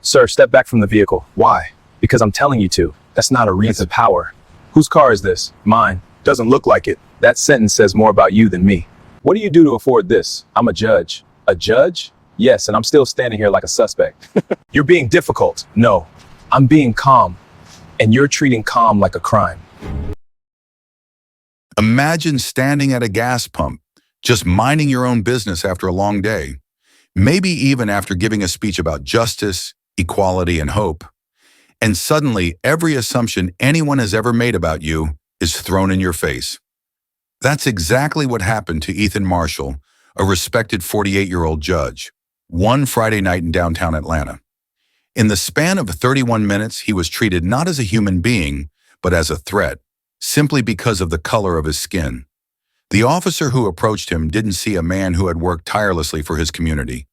Sir, step back from the vehicle. Why? Because I'm telling you to. That's not a reason. It's power. Whose car is this? Mine. Doesn't look like it. That sentence says more about you than me. What do you do to afford this? I'm a judge. A judge? Yes, and I'm still standing here like a suspect. You're being difficult. No, I'm being calm. And you're treating calm like a crime. Imagine standing at a gas pump, just minding your own business after a long day, maybe even after giving a speech about justice, equality, and hope. And suddenly, every assumption anyone has ever made about you is thrown in your face. That's exactly what happened to Ethan Marshall, a respected 48-year-old judge, one Friday night in downtown Atlanta. In the span of 31 minutes, he was treated not as a human being, but as a threat, simply because of the color of his skin. The officer who approached him didn't see a man who had worked tirelessly for his community.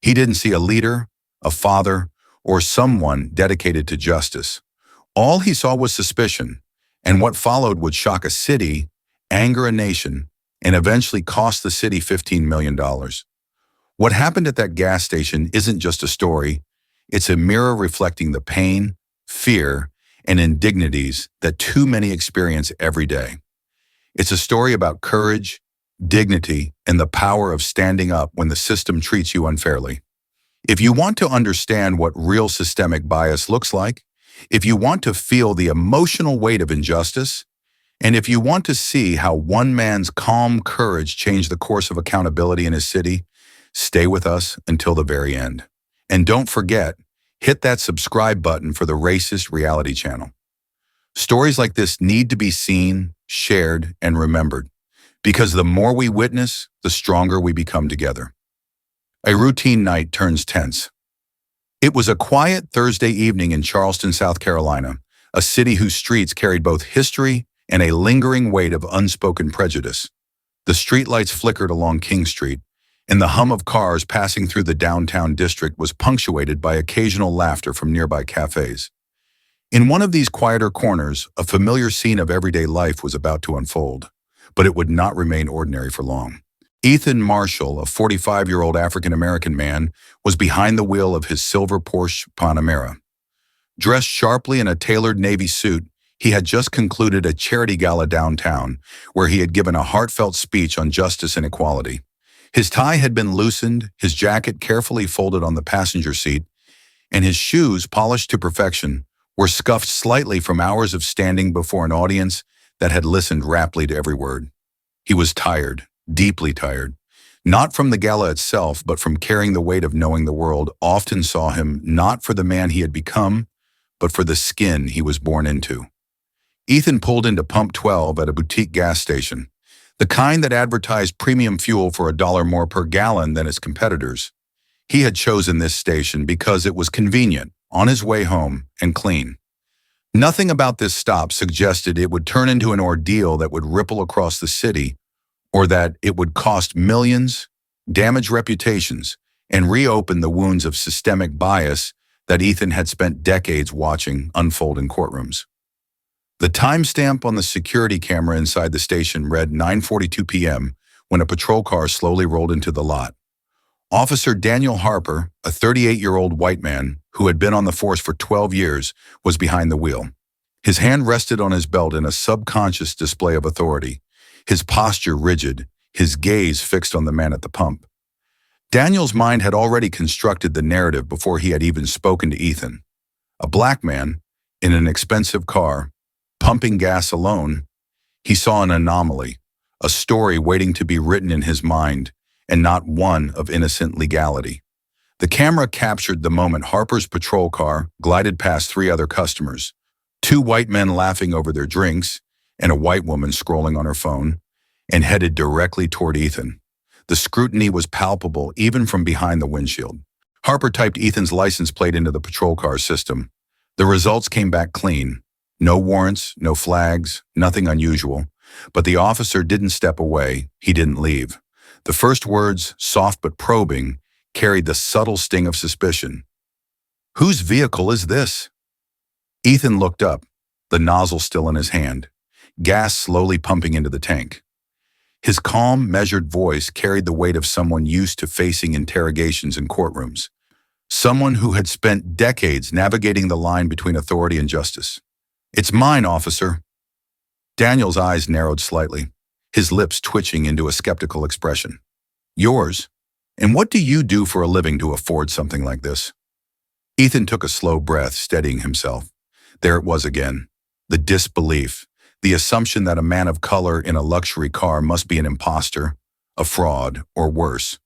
He didn't see a leader, a father, or someone dedicated to justice. All he saw was suspicion, and what followed would shock a city, anger a nation, and eventually cost the city $15 million. What happened at that gas station isn't just a story, it's a mirror reflecting the pain, fear, and indignities that too many experience every day. It's a story about courage, dignity, and the power of standing up when the system treats you unfairly. If you want to understand what real systemic bias looks like, if you want to feel the emotional weight of injustice, and if you want to see how one man's calm courage changed the course of accountability in his city, stay with us until the very end. And don't forget, hit that subscribe button for the Racist Reality Channel. Stories like this need to be seen, shared, and remembered, because the more we witness, the stronger we become together. A routine night turns tense. It was a quiet Thursday evening in Charleston, South Carolina, a city whose streets carried both history and a lingering weight of unspoken prejudice. The streetlights flickered along King Street, and the hum of cars passing through the downtown district was punctuated by occasional laughter from nearby cafes. In one of these quieter corners, a familiar scene of everyday life was about to unfold, but it would not remain ordinary for long. Ethan Marshall, a 45-year-old African-American man, was behind the wheel of his silver Porsche Panamera. Dressed sharply in a tailored navy suit, he had just concluded a charity gala downtown, where he had given a heartfelt speech on justice and equality. His tie had been loosened, his jacket carefully folded on the passenger seat, and his shoes, polished to perfection, were scuffed slightly from hours of standing before an audience that had listened raptly to every word. He was tired, deeply tired, not from the gala itself, but from carrying the weight of knowing the world often saw him not for the man he had become, but for the skin he was born into. Ethan pulled into Pump 12 at a boutique gas station, the kind that advertised premium fuel for $1 more per gallon than its competitors. He had chosen this station because it was convenient, on his way home, and clean. Nothing about this stop suggested it would turn into an ordeal that would ripple across the city, or that it would cost millions, damage reputations, and reopen the wounds of systemic bias that Ethan had spent decades watching unfold in courtrooms. The timestamp on the security camera inside the station read 9:42 p.m. when a patrol car slowly rolled into the lot. Officer Daniel Harper, a 38-year-old white man who had been on the force for 12 years, was behind the wheel. His hand rested on his belt in a subconscious display of authority, his posture rigid, his gaze fixed on the man at the pump. Daniel's mind had already constructed the narrative before he had even spoken to Ethan. A black man, in an expensive car, pumping gas alone, he saw an anomaly, a story waiting to be written in his mind, and not one of innocent legality. The camera captured the moment Harper's patrol car glided past 3 other customers, 2 white men laughing over their drinks, and a white woman scrolling on her phone, and headed directly toward Ethan. The scrutiny was palpable even from behind the windshield. Harper typed Ethan's license plate into the patrol car system. The results came back clean. No warrants, no flags, nothing unusual. But the officer didn't step away. He didn't leave. The first words, soft but probing, carried the subtle sting of suspicion. "Whose vehicle is this?" Ethan looked up, the nozzle still in his hand, gas slowly pumping into the tank. His calm, measured voice carried the weight of someone used to facing interrogations in courtrooms. someone who had spent decades navigating the line between authority and justice. "It's mine, officer." Daniel's eyes narrowed slightly, his lips twitching into a skeptical expression. "Yours? And what do you do for a living to afford something like this?" Ethan took a slow breath, steadying himself. There it was again, the disbelief, the assumption that a man of color in a luxury car must be an imposter, a fraud, or worse.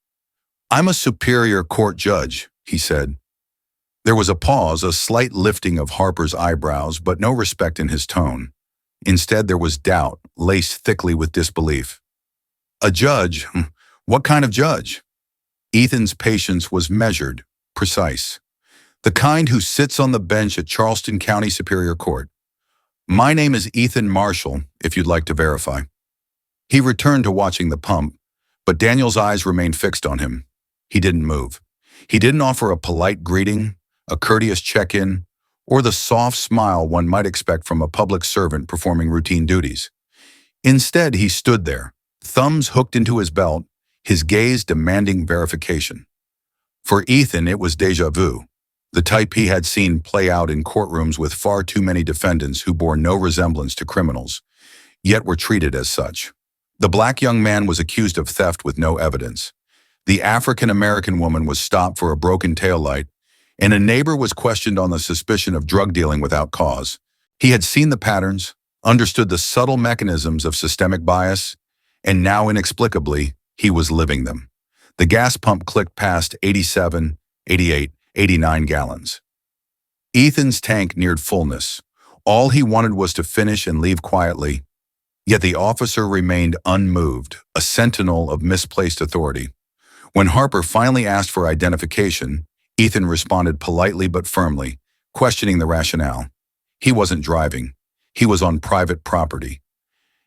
"I'm a superior court judge," he said. There was a pause, a slight lifting of Harper's eyebrows, but no respect in his tone. Instead, there was doubt, laced thickly with disbelief. "A judge? What kind of judge?" Ethan's patience was measured, precise. "The kind who sits on the bench at Charleston County Superior Court. My name is Ethan Marshall, if you'd like to verify." He returned to watching the pump, but Daniel's eyes remained fixed on him. He didn't move. He didn't offer a polite greeting, a courteous check-in, or the soft smile one might expect from a public servant performing routine duties. Instead, he stood there, thumbs hooked into his belt, his gaze demanding verification. For Ethan, it was déjà vu, the type he had seen play out in courtrooms with far too many defendants who bore no resemblance to criminals, yet were treated as such. The black young man was accused of theft with no evidence. The African-American woman was stopped for a broken taillight, and a neighbor was questioned on the suspicion of drug dealing without cause. He had seen the patterns, understood the subtle mechanisms of systemic bias, and now inexplicably, he was living them. The gas pump clicked past 87, 88, 89 gallons. Ethan's tank neared fullness. All he wanted was to finish and leave quietly, yet the officer remained unmoved, a sentinel of misplaced authority. When Harper finally asked for identification, Ethan responded politely but firmly, questioning the rationale. He wasn't driving. He was on private property.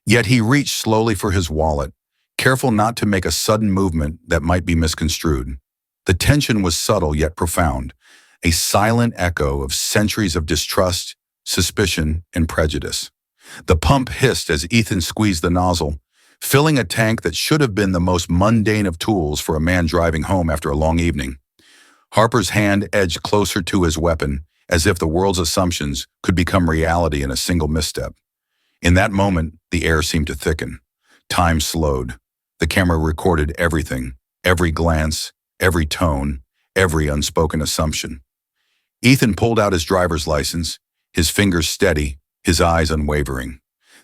Yet he reached slowly for his wallet, careful not to make a sudden movement that might be misconstrued. The tension was subtle yet profound, a silent echo of centuries of distrust, suspicion, and prejudice. The pump hissed as Ethan squeezed the nozzle, filling a tank that should have been the most mundane of tools for a man driving home after a long evening. Harper's hand edged closer to his weapon, as if the world's assumptions could become reality in a single misstep. In that moment, the air seemed to thicken. Time slowed. The camera recorded everything, every glance, every tone, every unspoken assumption. Ethan pulled out his driver's license, his fingers steady, his eyes unwavering.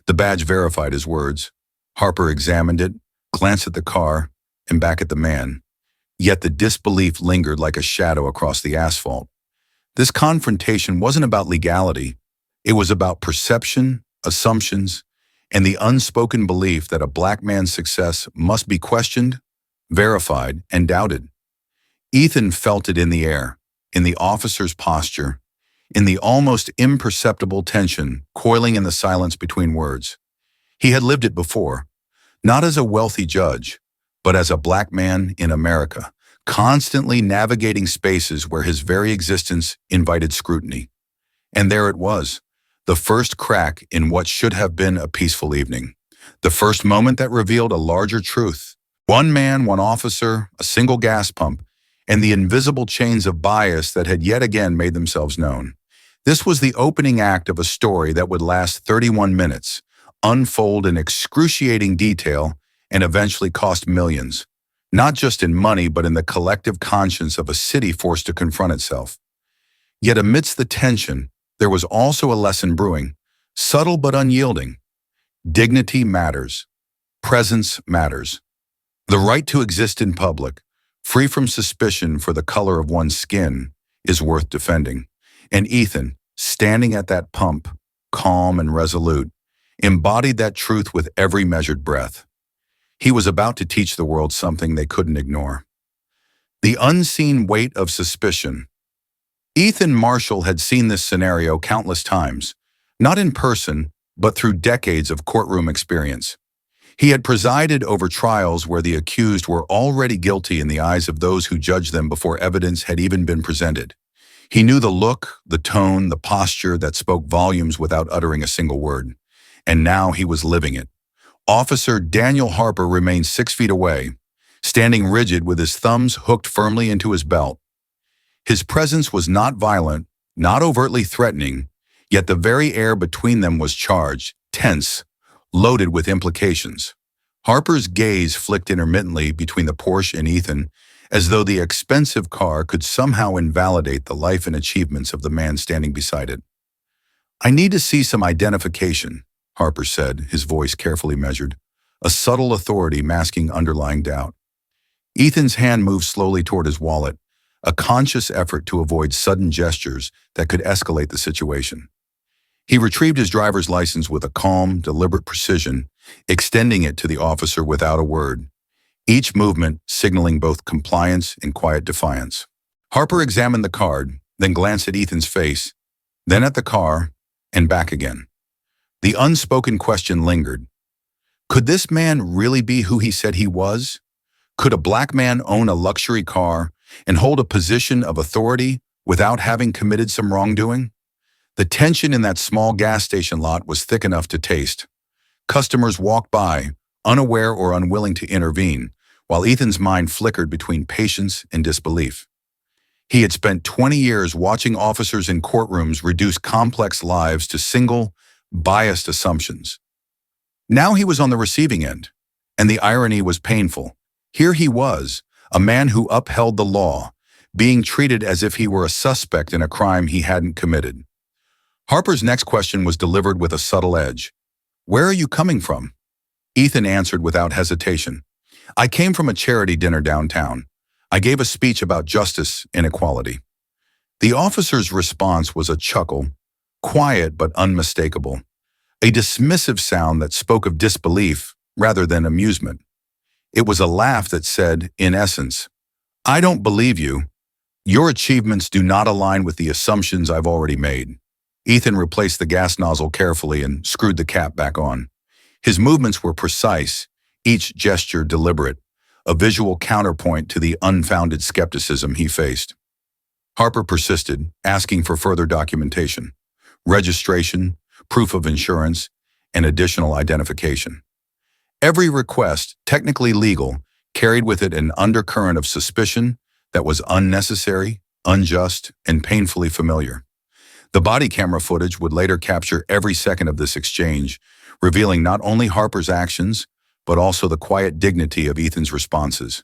The badge verified his words. Harper examined it, glanced at the car, and back at the man. Yet the disbelief lingered like a shadow across the asphalt. This confrontation wasn't about legality. It was about perception, assumptions, and the unspoken belief that a black man's success must be questioned, verified, and doubted. Ethan felt it in the air, in the officer's posture, in the almost imperceptible tension coiling in the silence between words. He had lived it before, not as a wealthy judge, but as a black man in America, constantly navigating spaces where his very existence invited scrutiny. And there it was, the first crack in what should have been a peaceful evening, the first moment that revealed a larger truth. One man, one officer, a single gas pump, and the invisible chains of bias that had yet again made themselves known. This was the opening act of a story that would last 31 minutes, unfold in excruciating detail, and eventually cost millions, not just in money but in the collective conscience of a city forced to confront itself. Yet amidst the tension, there was also a lesson brewing, subtle but unyielding. Dignity matters. Presence matters. The right to exist in public, free from suspicion for the color of one's skin, is worth defending. And Ethan, standing at that pump, calm and resolute, embodied that truth with every measured breath. He was about to teach the world something they couldn't ignore. The unseen weight of suspicion. Ethan Marshall had seen this scenario countless times, not in person, but through decades of courtroom experience. He had presided over trials where the accused were already guilty in the eyes of those who judged them before evidence had even been presented. He knew the look, the tone, the posture that spoke volumes without uttering a single word. And now he was living it. Officer Daniel Harper remained 6 feet away, standing rigid with his thumbs hooked firmly into his belt. His presence was not violent, not overtly threatening, yet the very air between them was charged, tense, loaded with implications. Harper's gaze flicked intermittently between the Porsche and Ethan, as though the expensive car could somehow invalidate the life and achievements of the man standing beside it. "I need to see some identification," Harper said, his voice carefully measured, a subtle authority masking underlying doubt. Ethan's hand moved slowly toward his wallet, a conscious effort to avoid sudden gestures that could escalate the situation. He retrieved his driver's license with a calm, deliberate precision, extending it to the officer without a word, each movement signaling both compliance and quiet defiance. Harper examined the card, then glanced at Ethan's face, then at the car, and back again. The unspoken question lingered. Could this man really be who he said he was? Could a black man own a luxury car and hold a position of authority without having committed some wrongdoing? The tension in that small gas station lot was thick enough to taste. Customers walked by, unaware or unwilling to intervene, while Ethan's mind flickered between patience and disbelief. He had spent 20 years watching officers in courtrooms reduce complex lives to single, biased assumptions. Now he was on the receiving end, and the irony was painful. Here he was, a man who upheld the law, being treated as if he were a suspect in a crime he hadn't committed. Harper's next question was delivered with a subtle edge. "Where are you coming from?" Ethan answered without hesitation. "I came from a charity dinner downtown. I gave a speech about justice and equality." The officer's response was a chuckle, quiet but unmistakable, a dismissive sound that spoke of disbelief rather than amusement. It was a laugh that said, in essence, "I don't believe you. Your achievements do not align with the assumptions I've already made." Ethan replaced the gas nozzle carefully and screwed the cap back on. His movements were precise, each gesture deliberate, a visual counterpoint to the unfounded skepticism he faced. Harper persisted, asking for further documentation, registration, proof of insurance, and additional identification. Every request, technically legal, carried with it an undercurrent of suspicion that was unnecessary, unjust, and painfully familiar. The body camera footage would later capture every second of this exchange, revealing not only Harper's actions, but also the quiet dignity of Ethan's responses.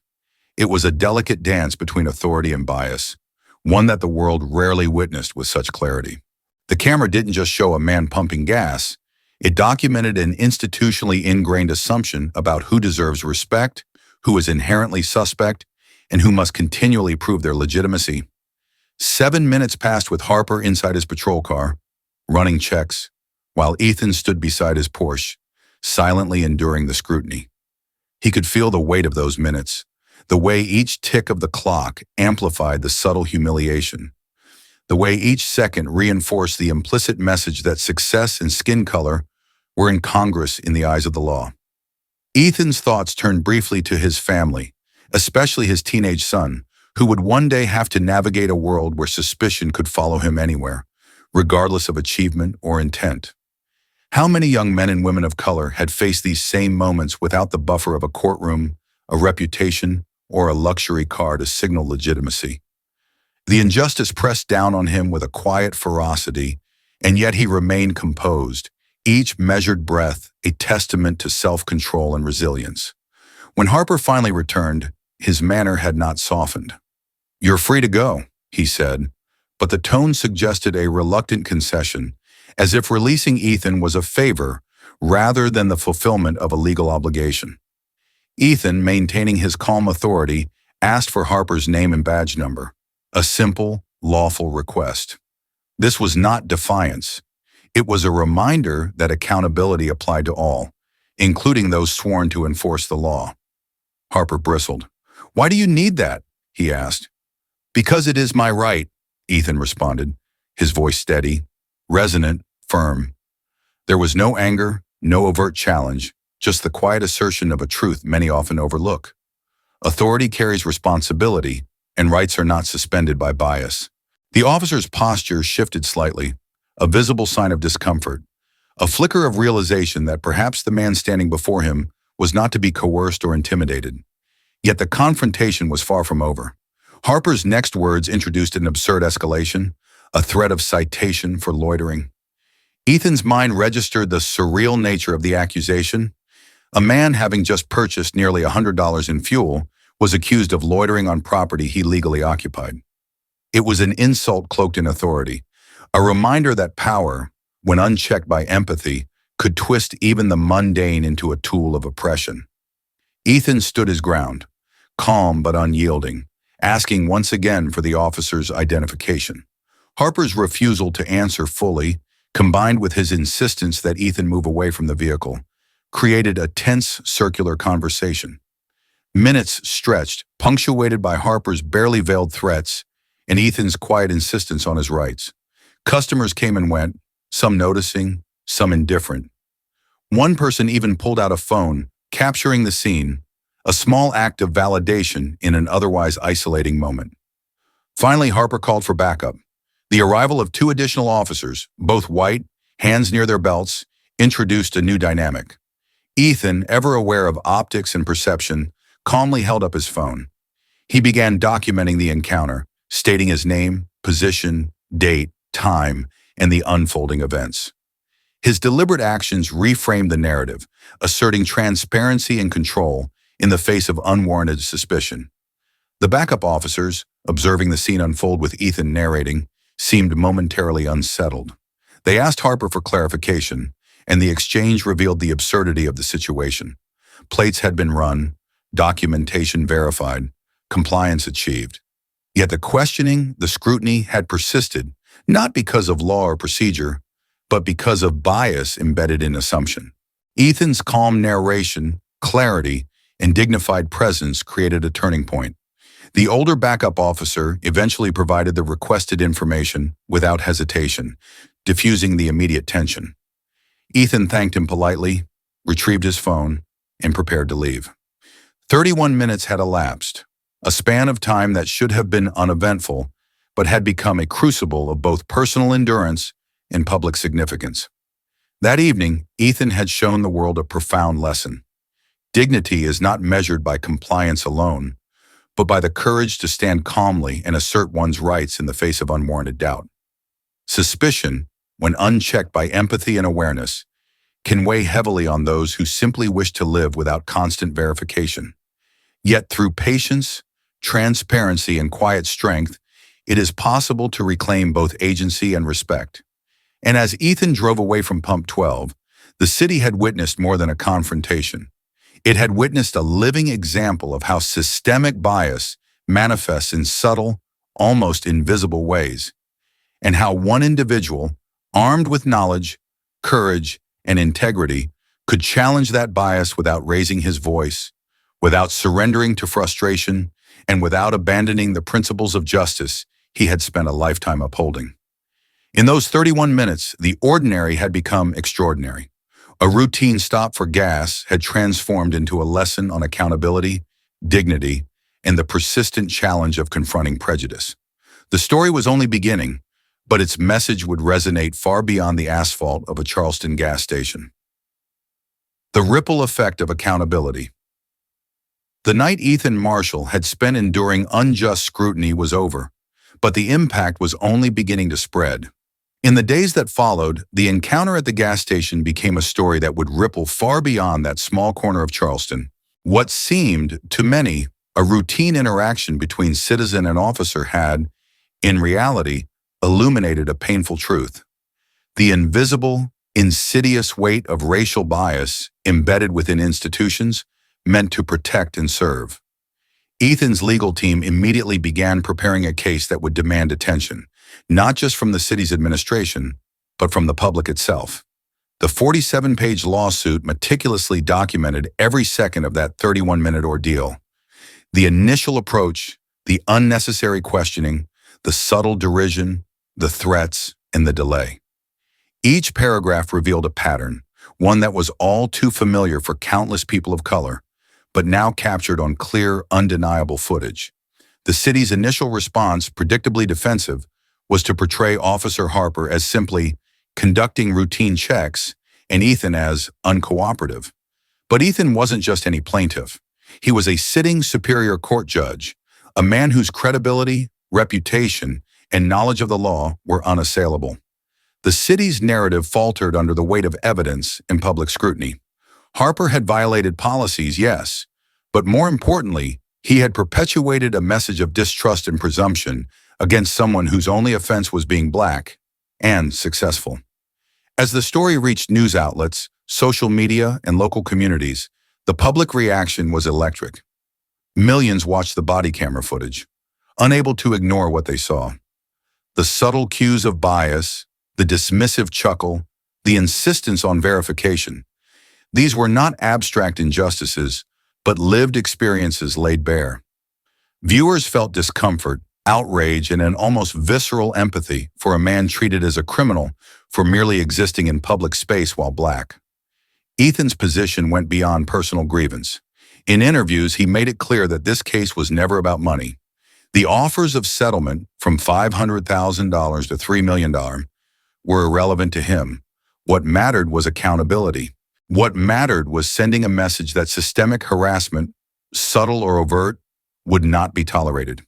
It was a delicate dance between authority and bias, one that the world rarely witnessed with such clarity. The camera didn't just show a man pumping gas, it documented an institutionally ingrained assumption about who deserves respect, who is inherently suspect, and who must continually prove their legitimacy. 7 minutes passed with Harper inside his patrol car, running checks, while Ethan stood beside his Porsche, silently enduring the scrutiny. He could feel the weight of those minutes, the way each tick of the clock amplified the subtle humiliation, the way each second reinforced the implicit message that success and skin color were incongruous in the eyes of the law. Ethan's thoughts turned briefly to his family, especially his teenage son, who would one day have to navigate a world where suspicion could follow him anywhere, regardless of achievement or intent. How many young men and women of color had faced these same moments without the buffer of a courtroom, a reputation, or a luxury car to signal legitimacy? The injustice pressed down on him with a quiet ferocity, and yet he remained composed, each measured breath a testament to self-control and resilience. When Harper finally returned, his manner had not softened. "You're free to go," he said, but the tone suggested a reluctant concession, as if releasing Ethan was a favor rather than the fulfillment of a legal obligation. Ethan, maintaining his calm authority, asked for Harper's name and badge number, a simple, lawful request. This was not defiance. It was a reminder that accountability applied to all, including those sworn to enforce the law. Harper bristled. "Why do you need that?" he asked. "Because it is my right," Ethan responded, his voice steady, resonant, firm. There was no anger, no overt challenge, just the quiet assertion of a truth many often overlook. Authority carries responsibility, and rights are not suspended by bias. The officer's posture shifted slightly, a visible sign of discomfort, a flicker of realization that perhaps the man standing before him was not to be coerced or intimidated. Yet the confrontation was far from over. Harper's next words introduced an absurd escalation, a threat of citation for loitering. Ethan's mind registered the surreal nature of the accusation. A man having just purchased nearly $100 in fuel was accused of loitering on property he legally occupied. It was an insult cloaked in authority, a reminder that power, when unchecked by empathy, could twist even the mundane into a tool of oppression. Ethan stood his ground, calm but unyielding, asking once again for the officer's identification. Harper's refusal to answer fully, combined with his insistence that Ethan move away from the vehicle, created a tense circular conversation. Minutes stretched, punctuated by Harper's barely veiled threats and Ethan's quiet insistence on his rights. Customers came and went, some noticing, some indifferent. One person even pulled out a phone, capturing the scene, a small act of validation in an otherwise isolating moment. Finally, Harper called for backup. The arrival of 2 additional officers, both white, hands near their belts, introduced a new dynamic. Ethan, ever aware of optics and perception, calmly held up his phone. He began documenting the encounter, stating his name, position, date, time, and the unfolding events. His deliberate actions reframed the narrative, asserting transparency and control in the face of unwarranted suspicion. The backup officers, observing the scene unfold with Ethan narrating, seemed momentarily unsettled. They asked Harper for clarification, and the exchange revealed the absurdity of the situation. Plates had been run, documentation verified, compliance achieved. Yet the questioning, the scrutiny had persisted, not because of law or procedure, but because of bias embedded in assumption. Ethan's calm narration, clarity, and dignified presence created a turning point. The older backup officer eventually provided the requested information without hesitation, diffusing the immediate tension. Ethan thanked him politely, retrieved his phone, and prepared to leave. 31 minutes had elapsed, a span of time that should have been uneventful, but had become a crucible of both personal endurance and public significance. That evening, Ethan had shown the world a profound lesson. Dignity is not measured by compliance alone, but by the courage to stand calmly and assert one's rights in the face of unwarranted doubt. Suspicion, when unchecked by empathy and awareness, can weigh heavily on those who simply wish to live without constant verification. Yet through patience, transparency, and quiet strength, it is possible to reclaim both agency and respect. And as Ethan drove away from Pump 12, the city had witnessed more than a confrontation. It had witnessed a living example of how systemic bias manifests in subtle, almost invisible ways, and how one individual, armed with knowledge, courage, and integrity, could challenge that bias without raising his voice, without surrendering to frustration, and without abandoning the principles of justice he had spent a lifetime upholding. In those 31 minutes, the ordinary had become extraordinary. A routine stop for gas had transformed into a lesson on accountability, dignity, and the persistent challenge of confronting prejudice. The story was only beginning, but its message would resonate far beyond the asphalt of a Charleston gas station. The ripple effect of accountability. The night Ethan Marshall had spent enduring unjust scrutiny was over, but the impact was only beginning to spread. In the days that followed, the encounter at the gas station became a story that would ripple far beyond that small corner of Charleston. What seemed, to many, a routine interaction between citizen and officer had, in reality, illuminated a painful truth. The invisible, insidious weight of racial bias embedded within institutions meant to protect and serve. Ethan's legal team immediately began preparing a case that would demand attention, not just from the city's administration, but from the public itself. The 47-page lawsuit meticulously documented every second of that 31-minute ordeal. The initial approach, the unnecessary questioning, the subtle derision, the threats, and the delay. Each paragraph revealed a pattern, one that was all too familiar for countless people of color, but now captured on clear, undeniable footage. The city's initial response, predictably defensive, was to portray Officer Harper as simply conducting routine checks and Ethan as uncooperative. But Ethan wasn't just any plaintiff. He was a sitting superior court judge, a man whose credibility, reputation, and knowledge of the law were unassailable. The city's narrative faltered under the weight of evidence and public scrutiny. Harper had violated policies, yes, but more importantly, he had perpetuated a message of distrust and presumption against someone whose only offense was being black and successful. As the story reached news outlets, social media, and local communities, the public reaction was electric. Millions watched the body camera footage, unable to ignore what they saw. The subtle cues of bias, the dismissive chuckle, the insistence on verification. These were not abstract injustices, but lived experiences laid bare. Viewers felt discomfort, outrage, and an almost visceral empathy for a man treated as a criminal for merely existing in public space while black. Ethan's position went beyond personal grievance. In interviews, he made it clear that this case was never about money. The offers of settlement from $500,000 to $3 million were irrelevant to him. What mattered was accountability. What mattered was sending a message that systemic harassment, subtle or overt, would not be tolerated.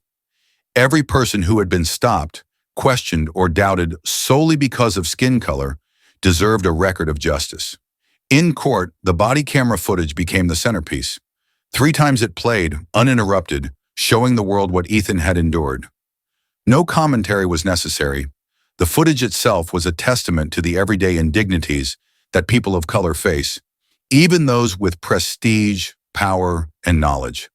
Every person who had been stopped, questioned, or doubted solely because of skin color deserved a record of justice. In court, the body camera footage became the centerpiece. 3 times it played, uninterrupted, showing the world what Ethan had endured. No commentary was necessary. The footage itself was a testament to the everyday indignities that people of color face, even those with prestige, power, and knowledge.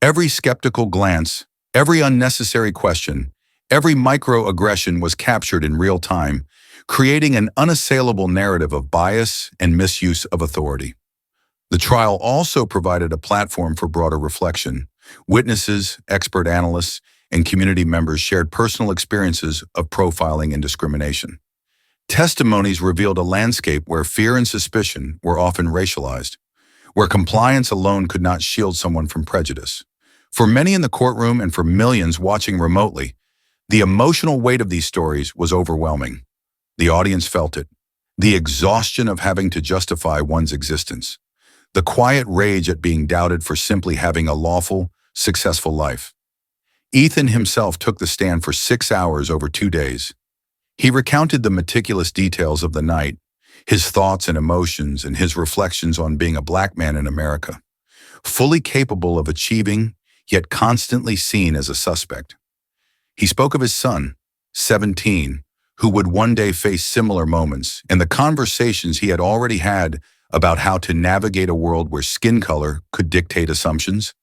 Every skeptical glance, every unnecessary question, every microaggression was captured in real time, creating an unassailable narrative of bias and misuse of authority. The trial also provided a platform for broader reflection. Witnesses, expert analysts, and community members shared personal experiences of profiling and discrimination. Testimonies revealed a landscape where fear and suspicion were often racialized, where compliance alone could not shield someone from prejudice. For many in the courtroom and for millions watching remotely, the emotional weight of these stories was overwhelming. The audience felt it, the exhaustion of having to justify one's existence, the quiet rage at being doubted for simply having a lawful, successful life. Ethan himself took the stand for 6 hours over 2 days. He recounted the meticulous details of the night, his thoughts and emotions, and his reflections on being a black man in America, fully capable of achieving, yet constantly seen as a suspect. He spoke of his son, 17, who would one day face similar moments, and the conversations he had already had about how to navigate a world where skin color could dictate assumptions.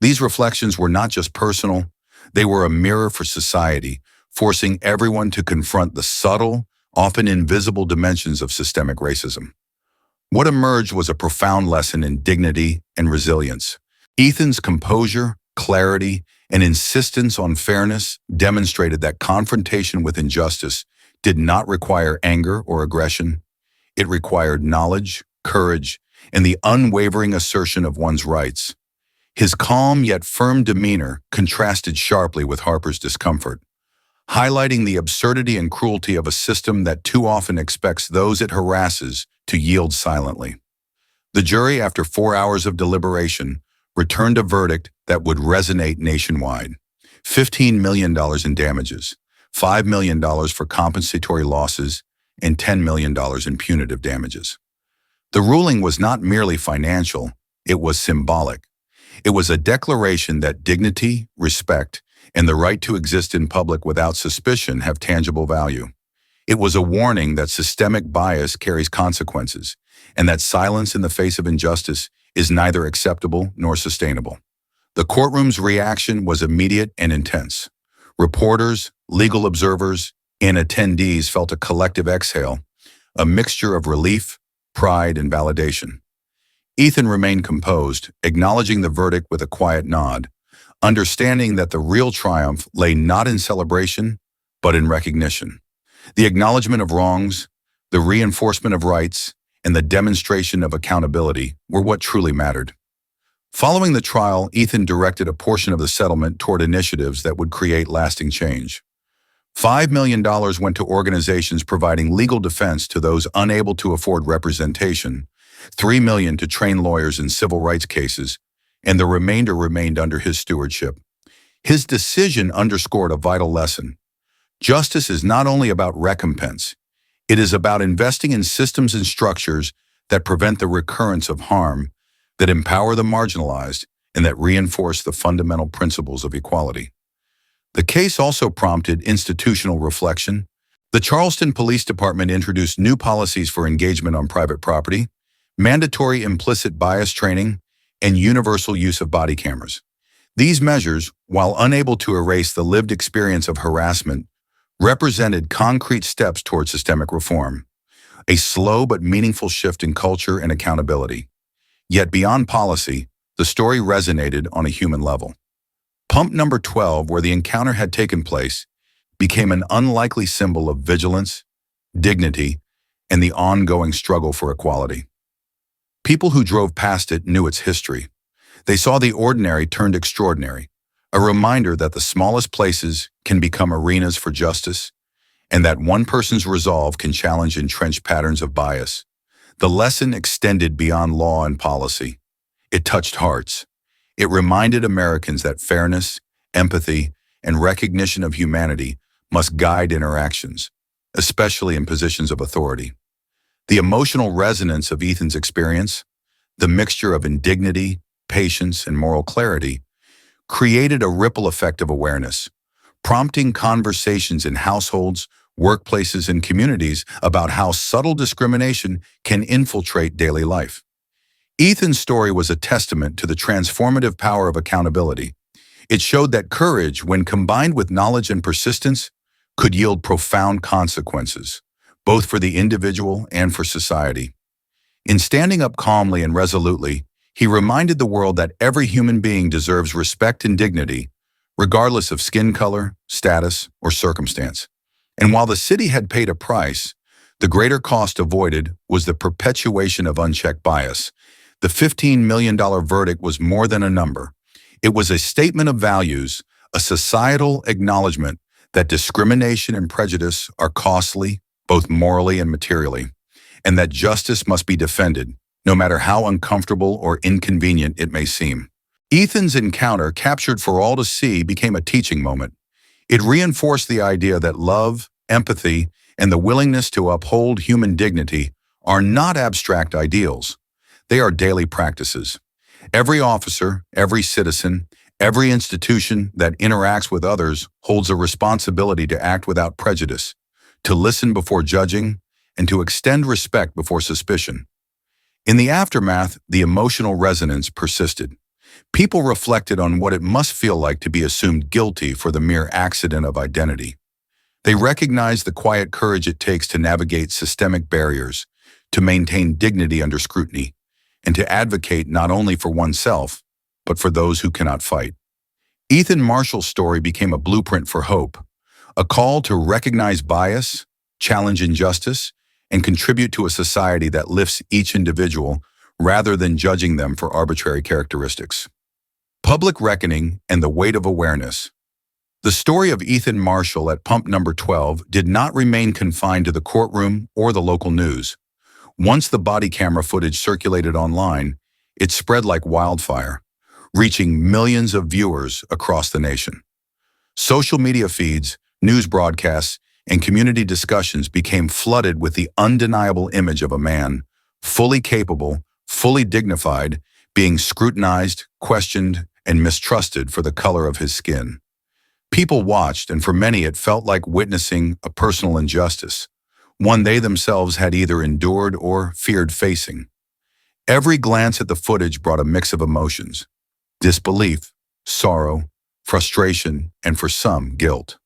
These reflections were not just personal, they were a mirror for society, forcing everyone to confront the subtle, often invisible dimensions of systemic racism. What emerged was a profound lesson in dignity and resilience. Ethan's composure, clarity, and insistence on fairness demonstrated that confrontation with injustice did not require anger or aggression. It required knowledge, courage, and the unwavering assertion of one's rights. His calm yet firm demeanor contrasted sharply with Harper's discomfort, highlighting the absurdity and cruelty of a system that too often expects those it harasses to yield silently. The jury, after 4 hours of deliberation, returned a verdict that would resonate nationwide. $15 million in damages, $5 million for compensatory losses, and $10 million in punitive damages. The ruling was not merely financial, it was symbolic. It was a declaration that dignity, respect, and the right to exist in public without suspicion have tangible value. It was a warning that systemic bias carries consequences, and that silence in the face of injustice is neither acceptable nor sustainable. The courtroom's reaction was immediate and intense. Reporters, legal observers, and attendees felt a collective exhale, a mixture of relief, pride, and validation. Ethan remained composed, acknowledging the verdict with a quiet nod, understanding that the real triumph lay not in celebration, but in recognition. The acknowledgement of wrongs, the reinforcement of rights, and the demonstration of accountability were what truly mattered. Following the trial, Ethan directed a portion of the settlement toward initiatives that would create lasting change. $5 million went to organizations providing legal defense to those unable to afford representation, $3 million to train lawyers in civil rights cases, and the remainder remained under his stewardship. His decision underscored a vital lesson. Justice is not only about recompense, it is about investing in systems and structures that prevent the recurrence of harm, that empower the marginalized, and that reinforce the fundamental principles of equality. The case also prompted institutional reflection. The Charleston Police Department introduced new policies for engagement on private property, mandatory implicit bias training, and universal use of body cameras. These measures, while unable to erase the lived experience of harassment, represented concrete steps toward systemic reform, a slow but meaningful shift in culture and accountability. Yet beyond policy, the story resonated on a human level. Pump number 12, where the encounter had taken place, became an unlikely symbol of vigilance, dignity, and the ongoing struggle for equality. People who drove past it knew its history. They saw the ordinary turned extraordinary, a reminder that the smallest places can become arenas for justice, and that one person's resolve can challenge entrenched patterns of bias. The lesson extended beyond law and policy. It touched hearts. It reminded Americans that fairness, empathy, and recognition of humanity must guide interactions, especially in positions of authority. The emotional resonance of Ethan's experience, the mixture of indignity, patience, and moral clarity, created a ripple effect of awareness, prompting conversations in households, workplaces, and communities about how subtle discrimination can infiltrate daily life. Ethan's story was a testament to the transformative power of accountability. It showed that courage, when combined with knowledge and persistence, could yield profound consequences, both for the individual and for society. In standing up calmly and resolutely, he reminded the world that every human being deserves respect and dignity, regardless of skin color, status, or circumstance. And while the city had paid a price, the greater cost avoided was the perpetuation of unchecked bias. The $15 million verdict was more than a number. It was a statement of values, a societal acknowledgement that discrimination and prejudice are costly, both morally and materially, and that justice must be defended, no matter how uncomfortable or inconvenient it may seem. Ethan's encounter, captured for all to see, became a teaching moment. It reinforced the idea that love, empathy, and the willingness to uphold human dignity are not abstract ideals. They are daily practices. Every officer, every citizen, every institution that interacts with others holds a responsibility to act without prejudice, to listen before judging, and to extend respect before suspicion. In the aftermath, the emotional resonance persisted. People reflected on what it must feel like to be assumed guilty for the mere accident of identity. They recognized the quiet courage it takes to navigate systemic barriers, to maintain dignity under scrutiny, and to advocate not only for oneself, but for those who cannot fight. Ethan Marshall's story became a blueprint for hope, a call to recognize bias, challenge injustice, and contribute to a society that lifts each individual rather than judging them for arbitrary characteristics. Public reckoning and the weight of awareness. The story of Ethan Marshall at pump number 12 did not remain confined to the courtroom or the local news. Once the body camera footage circulated online, it spread like wildfire, reaching millions of viewers across the nation. Social media feeds, news broadcasts, and community discussions became flooded with the undeniable image of a man, fully capable, fully dignified, being scrutinized, questioned, and mistrusted for the color of his skin. People watched, and for many it felt like witnessing a personal injustice, one they themselves had either endured or feared facing. Every glance at the footage brought a mix of emotions: disbelief, sorrow, frustration, and for some, guilt.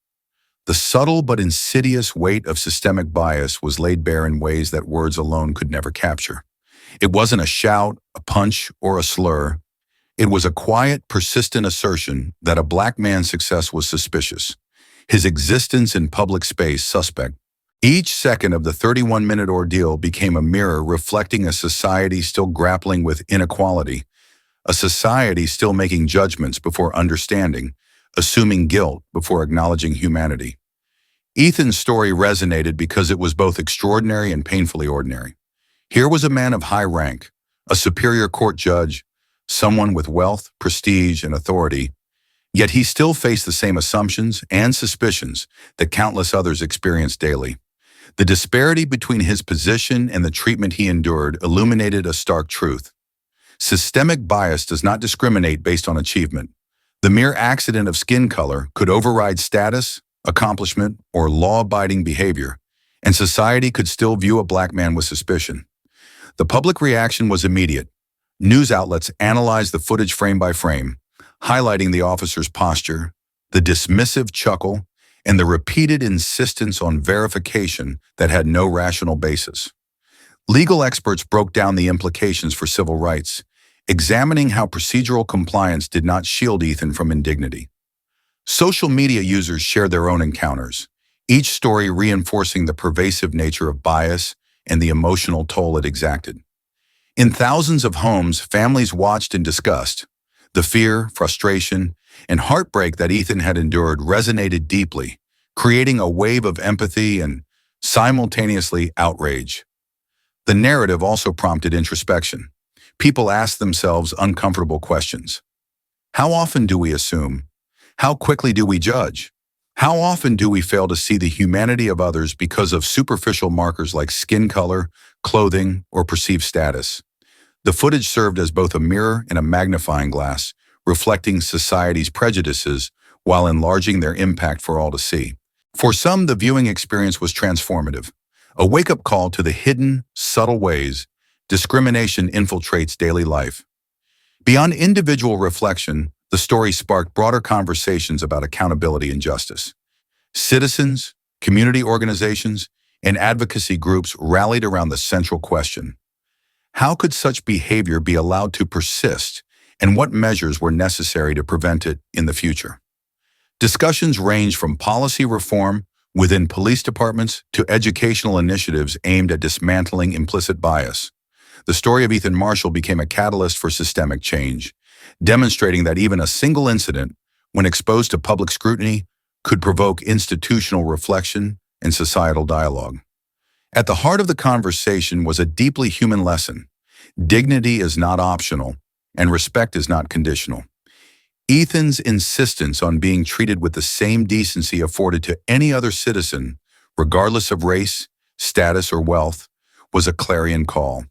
The subtle but insidious weight of systemic bias was laid bare in ways that words alone could never capture. It wasn't a shout, a punch, or a slur. It was a quiet, persistent assertion that a black man's success was suspicious, his existence in public space suspect. Each second of the 31-minute ordeal became a mirror reflecting a society still grappling with inequality, a society still making judgments before understanding, assuming guilt before acknowledging humanity. Ethan's story resonated because it was both extraordinary and painfully ordinary. Here was a man of high rank, a superior court judge, someone with wealth, prestige, and authority, Yet he still faced the same assumptions and suspicions that countless others experience daily. The disparity between his position and the treatment he endured illuminated a stark truth. Systemic bias does not discriminate based on achievement. The mere accident of skin color could override status, accomplishment, or law-abiding behavior, and society could still view a black man with suspicion. The public reaction was immediate. News outlets analyzed the footage frame by frame, highlighting the officer's posture, the dismissive chuckle, and the repeated insistence on verification that had no rational basis. Legal experts broke down the implications for civil rights, examining how procedural compliance did not shield Ethan from indignity. Social media users shared their own encounters, each story reinforcing the pervasive nature of bias and the emotional toll it exacted. In thousands of homes, families watched in disgust. The fear, frustration, and heartbreak that Ethan had endured resonated deeply, creating a wave of empathy and, simultaneously, outrage. The narrative also prompted introspection. People asked themselves uncomfortable questions. How often do we assume? How quickly do we judge? How often do we fail to see the humanity of others because of superficial markers like skin color, clothing, or perceived status? The footage served as both a mirror and a magnifying glass, reflecting society's prejudices while enlarging their impact for all to see. For some, the viewing experience was transformative, a wake-up call to the hidden, subtle ways discrimination infiltrates daily life. Beyond individual reflection, the story sparked broader conversations about accountability and justice. Citizens, community organizations, and advocacy groups rallied around the central question: how could such behavior be allowed to persist, and what measures were necessary to prevent it in the future? Discussions ranged from policy reform within police departments to educational initiatives aimed at dismantling implicit bias. The story of Ethan Marshall became a catalyst for systemic change, demonstrating that even a single incident, when exposed to public scrutiny, could provoke institutional reflection and societal dialogue. At the heart of the conversation was a deeply human lesson. Dignity is not optional, and respect is not conditional. Ethan's insistence on being treated with the same decency afforded to any other citizen, regardless of race, status, or wealth, was a clarion call.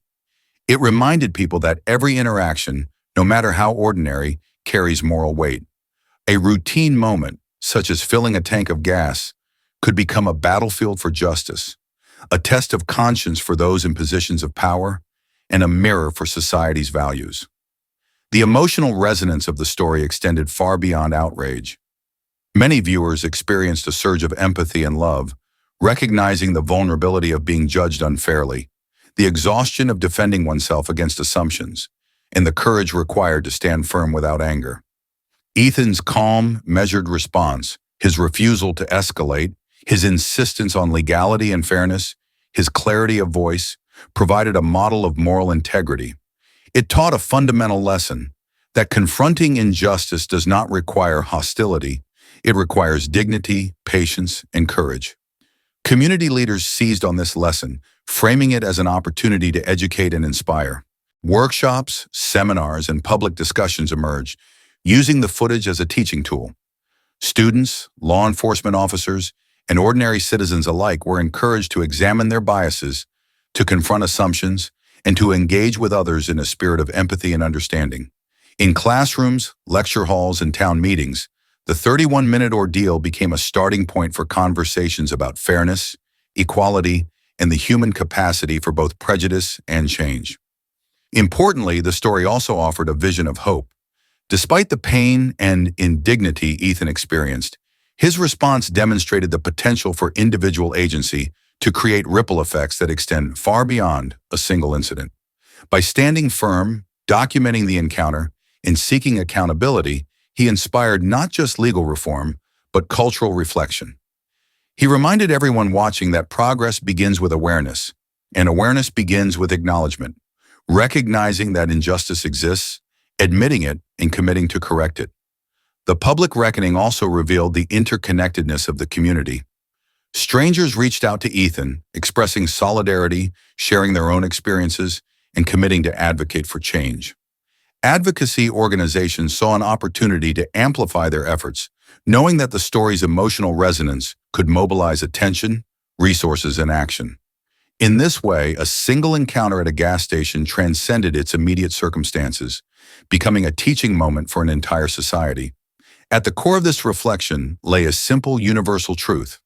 It reminded people that every interaction, no matter how ordinary, carries moral weight. A routine moment, such as filling a tank of gas, could become a battlefield for justice, a test of conscience for those in positions of power, and a mirror for society's values. The emotional resonance of the story extended far beyond outrage. Many viewers experienced a surge of empathy and love, recognizing the vulnerability of being judged unfairly, the exhaustion of defending oneself against assumptions, and the courage required to stand firm without anger. Ethan's calm, measured response, his refusal to escalate, his insistence on legality and fairness, his clarity of voice, provided a model of moral integrity. It taught a fundamental lesson that confronting injustice does not require hostility. It requires dignity, patience, and courage. Community leaders seized on this lesson, framing it as an opportunity to educate and inspire. Workshops, seminars, and public discussions emerged, using the footage as a teaching tool. Students, law enforcement officers, and ordinary citizens alike were encouraged to examine their biases, to confront assumptions, and to engage with others in a spirit of empathy and understanding. In classrooms, lecture halls, and town meetings, the 31-minute ordeal became a starting point for conversations about fairness, equality, and the human capacity for both prejudice and change. Importantly, the story also offered a vision of hope. Despite the pain and indignity Ethan experienced, his response demonstrated the potential for individual agency to create ripple effects that extend far beyond a single incident. By standing firm, documenting the encounter, and seeking accountability, he inspired not just legal reform, but cultural reflection. He reminded everyone watching that progress begins with awareness, and awareness begins with acknowledgement, recognizing that injustice exists, admitting it, and committing to correct it. The public reckoning also revealed the interconnectedness of the community. Strangers reached out to Ethan, expressing solidarity, sharing their own experiences, and committing to advocate for change. Advocacy organizations saw an opportunity to amplify their efforts, knowing that the story's emotional resonance could mobilize attention, resources, and action. In this way, a single encounter at a gas station transcended its immediate circumstances, becoming a teaching moment for an entire society. At the core of this reflection lay a simple universal truth.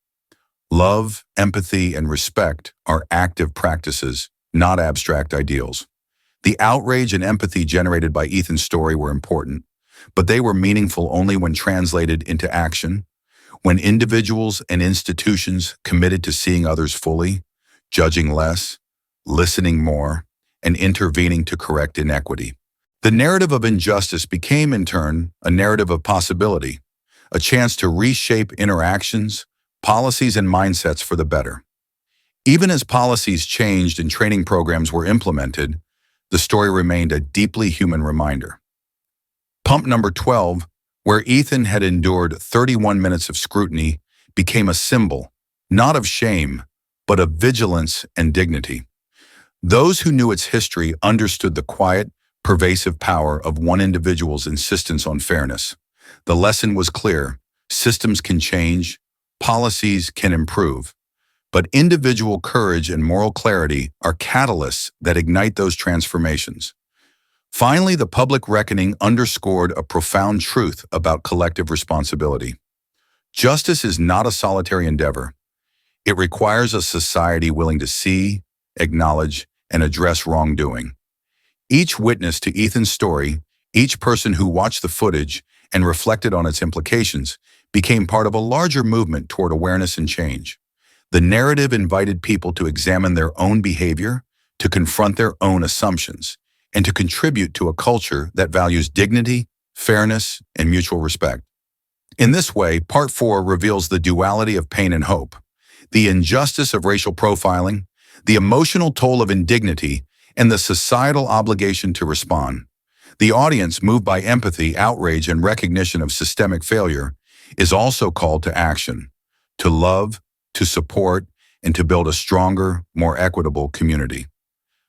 Love, empathy, and respect are active practices, not abstract ideals. The outrage and empathy generated by Ethan's story were important, but they were meaningful only when translated into action, when individuals and institutions committed to seeing others fully, judging less, listening more, and intervening to correct inequity. The narrative of injustice became, in turn, a narrative of possibility, a chance to reshape interactions, policies, and mindsets for the better. Even as policies changed and training programs were implemented, the story remained a deeply human reminder. Pump number 12, where Ethan had endured 31 minutes of scrutiny, became a symbol, not of shame, but of vigilance and dignity. Those who knew its history understood the quiet, pervasive power of one individual's insistence on fairness. The lesson was clear: systems can change, policies can improve, but individual courage and moral clarity are catalysts that ignite those transformations. Finally, the public reckoning underscored a profound truth about collective responsibility. Justice is not a solitary endeavor. It requires a society willing to see, acknowledge, and address wrongdoing. Each witness to Ethan's story, each person who watched the footage and reflected on its implications, became part of a larger movement toward awareness and change. The narrative invited people to examine their own behavior, to confront their own assumptions, and to contribute to a culture that values dignity, fairness, and mutual respect. In this way, Part 4 reveals the duality of pain and hope, the injustice of racial profiling, the emotional toll of indignity, and the societal obligation to respond. The audience, moved by empathy, outrage, and recognition of systemic failure, is also called to action, to love, to support, and to build a stronger, more equitable community.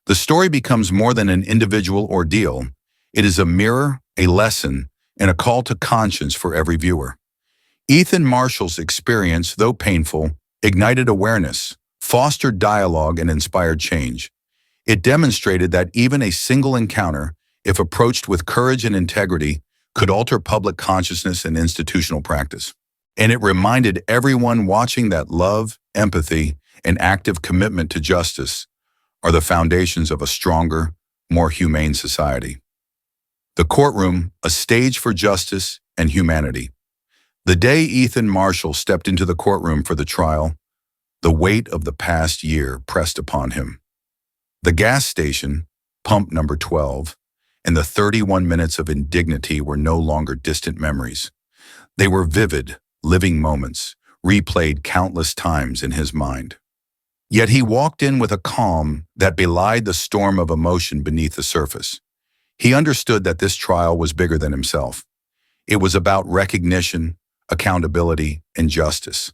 The story becomes more than an individual ordeal. It is a mirror, a lesson, and a call to conscience for every viewer. Ethan Marshall's experience, though painful, ignited awareness, fostered dialogue, and inspired change. It demonstrated that even a single encounter, if approached with courage and integrity, could alter public consciousness and institutional practice. And it reminded everyone watching that love, empathy, and active commitment to justice are the foundations of a stronger, more humane society. The courtroom, a stage for justice and humanity. The day Ethan Marshall stepped into the courtroom for the trial, the weight of the past year pressed upon him. The gas station, pump number 12, and the 31 minutes of indignity were no longer distant memories. They were vivid, living moments, replayed countless times in his mind. Yet he walked in with a calm that belied the storm of emotion beneath the surface. He understood that this trial was bigger than himself. It was about recognition, accountability, and justice,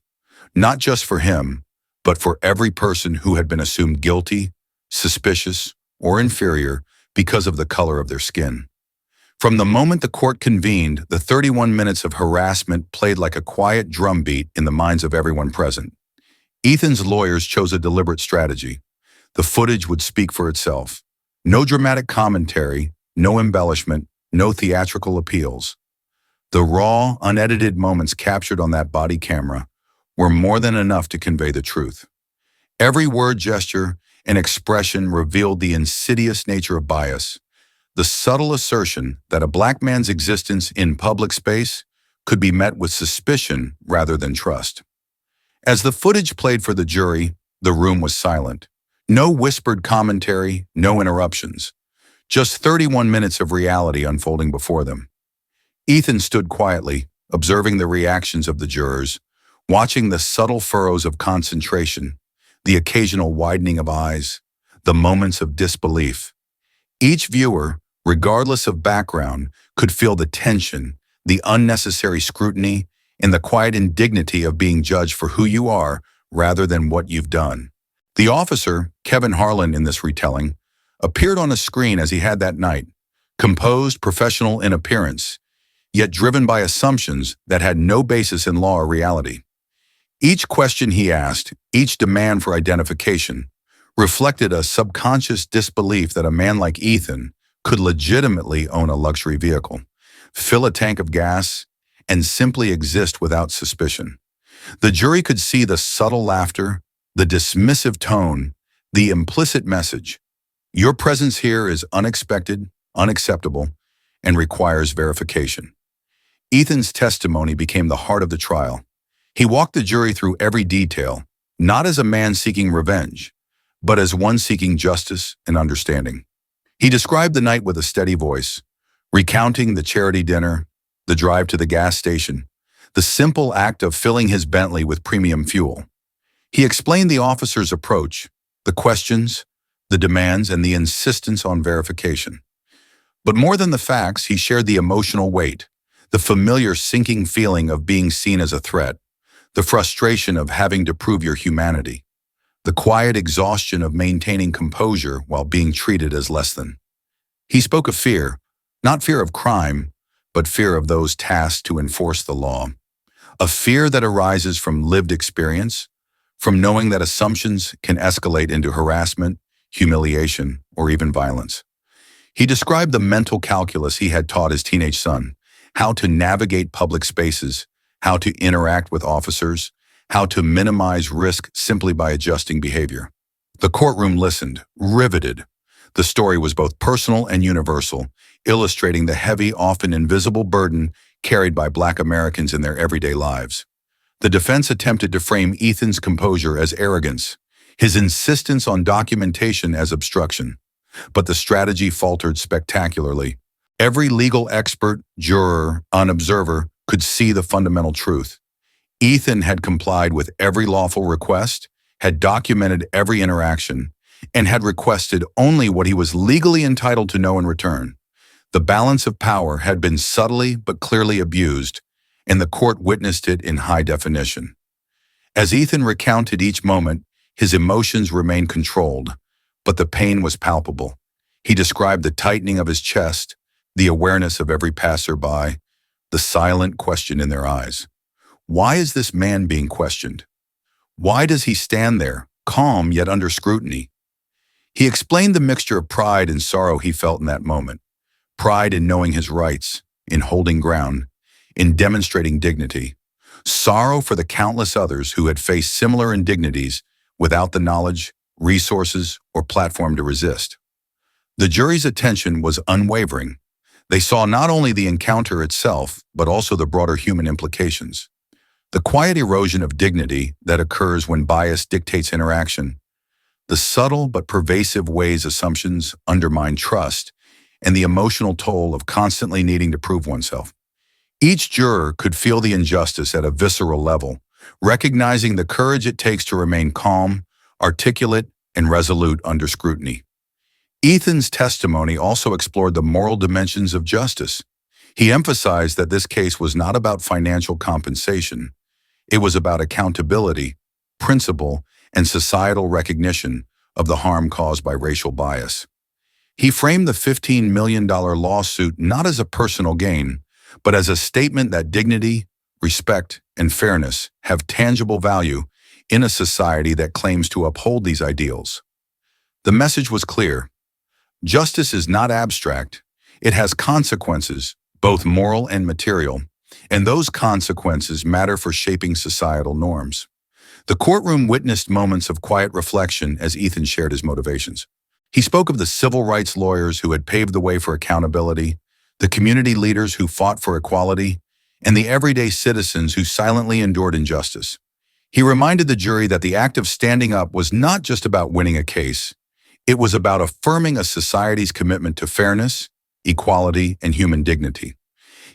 not just for him, but for every person who had been assumed guilty, suspicious, or inferior because of the color of their skin. From the moment the court convened, the 31 minutes of harassment played like a quiet drumbeat in the minds of everyone present. Ethan's lawyers chose a deliberate strategy. The footage would speak for itself. No dramatic commentary, no embellishment, no theatrical appeals. The raw, unedited moments captured on that body camera were more than enough to convey the truth. Every word, gesture, and expression revealed the insidious nature of bias, the subtle assertion that a black man's existence in public space could be met with suspicion rather than trust. As the footage played for the jury, the room was silent. No whispered commentary, no interruptions. Just 31 minutes of reality unfolding before them. Ethan stood quietly, observing the reactions of the jurors, watching the subtle furrows of concentration, the occasional widening of eyes, the moments of disbelief. Each viewer, regardless of background, could feel the tension, the unnecessary scrutiny, and the quiet indignity of being judged for who you are rather than what you've done. The officer, Kevin Harlan in this retelling, appeared on a screen as he had that night, composed, professional in appearance, yet driven by assumptions that had no basis in law or reality. Each question he asked, each demand for identification, reflected a subconscious disbelief that a man like Ethan could legitimately own a luxury vehicle, fill a tank of gas, and simply exist without suspicion. The jury could see the subtle laughter, the dismissive tone, the implicit message. Your presence here is unexpected, unacceptable, and requires verification. Ethan's testimony became the heart of the trial. He walked the jury through every detail, not as a man seeking revenge, but as one seeking justice and understanding. He described the night with a steady voice, recounting the charity dinner, the drive to the gas station, the simple act of filling his Bentley with premium fuel. He explained the officer's approach, the questions, the demands, and the insistence on verification. But more than the facts, he shared the emotional weight, the familiar sinking feeling of being seen as a threat, the frustration of having to prove your humanity, the quiet exhaustion of maintaining composure while being treated as less than. He spoke of fear, not fear of crime, but fear of those tasked to enforce the law. A fear that arises from lived experience, from knowing that assumptions can escalate into harassment, humiliation, or even violence. He described the mental calculus he had taught his teenage son, how to navigate public spaces, how to interact with officers, how to minimize risk simply by adjusting behavior. The courtroom listened, riveted. The story was both personal and universal, illustrating the heavy, often invisible burden carried by Black Americans in their everyday lives. The defense attempted to frame Ethan's composure as arrogance, his insistence on documentation as obstruction. But the strategy faltered spectacularly. Every legal expert, juror, observer could see the fundamental truth. Ethan had complied with every lawful request, had documented every interaction, and had requested only what he was legally entitled to know in return. The balance of power had been subtly but clearly abused, and the court witnessed it in high definition. As Ethan recounted each moment, his emotions remained controlled, but the pain was palpable. He described the tightening of his chest, the awareness of every passerby, the silent question in their eyes. Why is this man being questioned? Why does he stand there, calm yet under scrutiny? He explained the mixture of pride and sorrow he felt in that moment. Pride in knowing his rights, in holding ground, in demonstrating dignity. Sorrow for the countless others who had faced similar indignities without the knowledge, resources, or platform to resist. The jury's attention was unwavering. They saw not only the encounter itself, but also the broader human implications. The quiet erosion of dignity that occurs when bias dictates interaction, the subtle but pervasive ways assumptions undermine trust, and the emotional toll of constantly needing to prove oneself. Each juror could feel the injustice at a visceral level, recognizing the courage it takes to remain calm, articulate, and resolute under scrutiny. Ethan's testimony also explored the moral dimensions of justice. He emphasized that this case was not about financial compensation. It was about accountability, principle, and societal recognition of the harm caused by racial bias. He framed the $15 million lawsuit not as a personal gain, but as a statement that dignity, respect, and fairness have tangible value in a society that claims to uphold these ideals. The message was clear. Justice is not abstract. It has consequences, both moral and material, and those consequences matter for shaping societal norms. The courtroom witnessed moments of quiet reflection as Ethan shared his motivations. He spoke of the civil rights lawyers who had paved the way for accountability, the community leaders who fought for equality, and the everyday citizens who silently endured injustice. He reminded the jury that the act of standing up was not just about winning a case. It was about affirming a society's commitment to fairness, equality, and human dignity.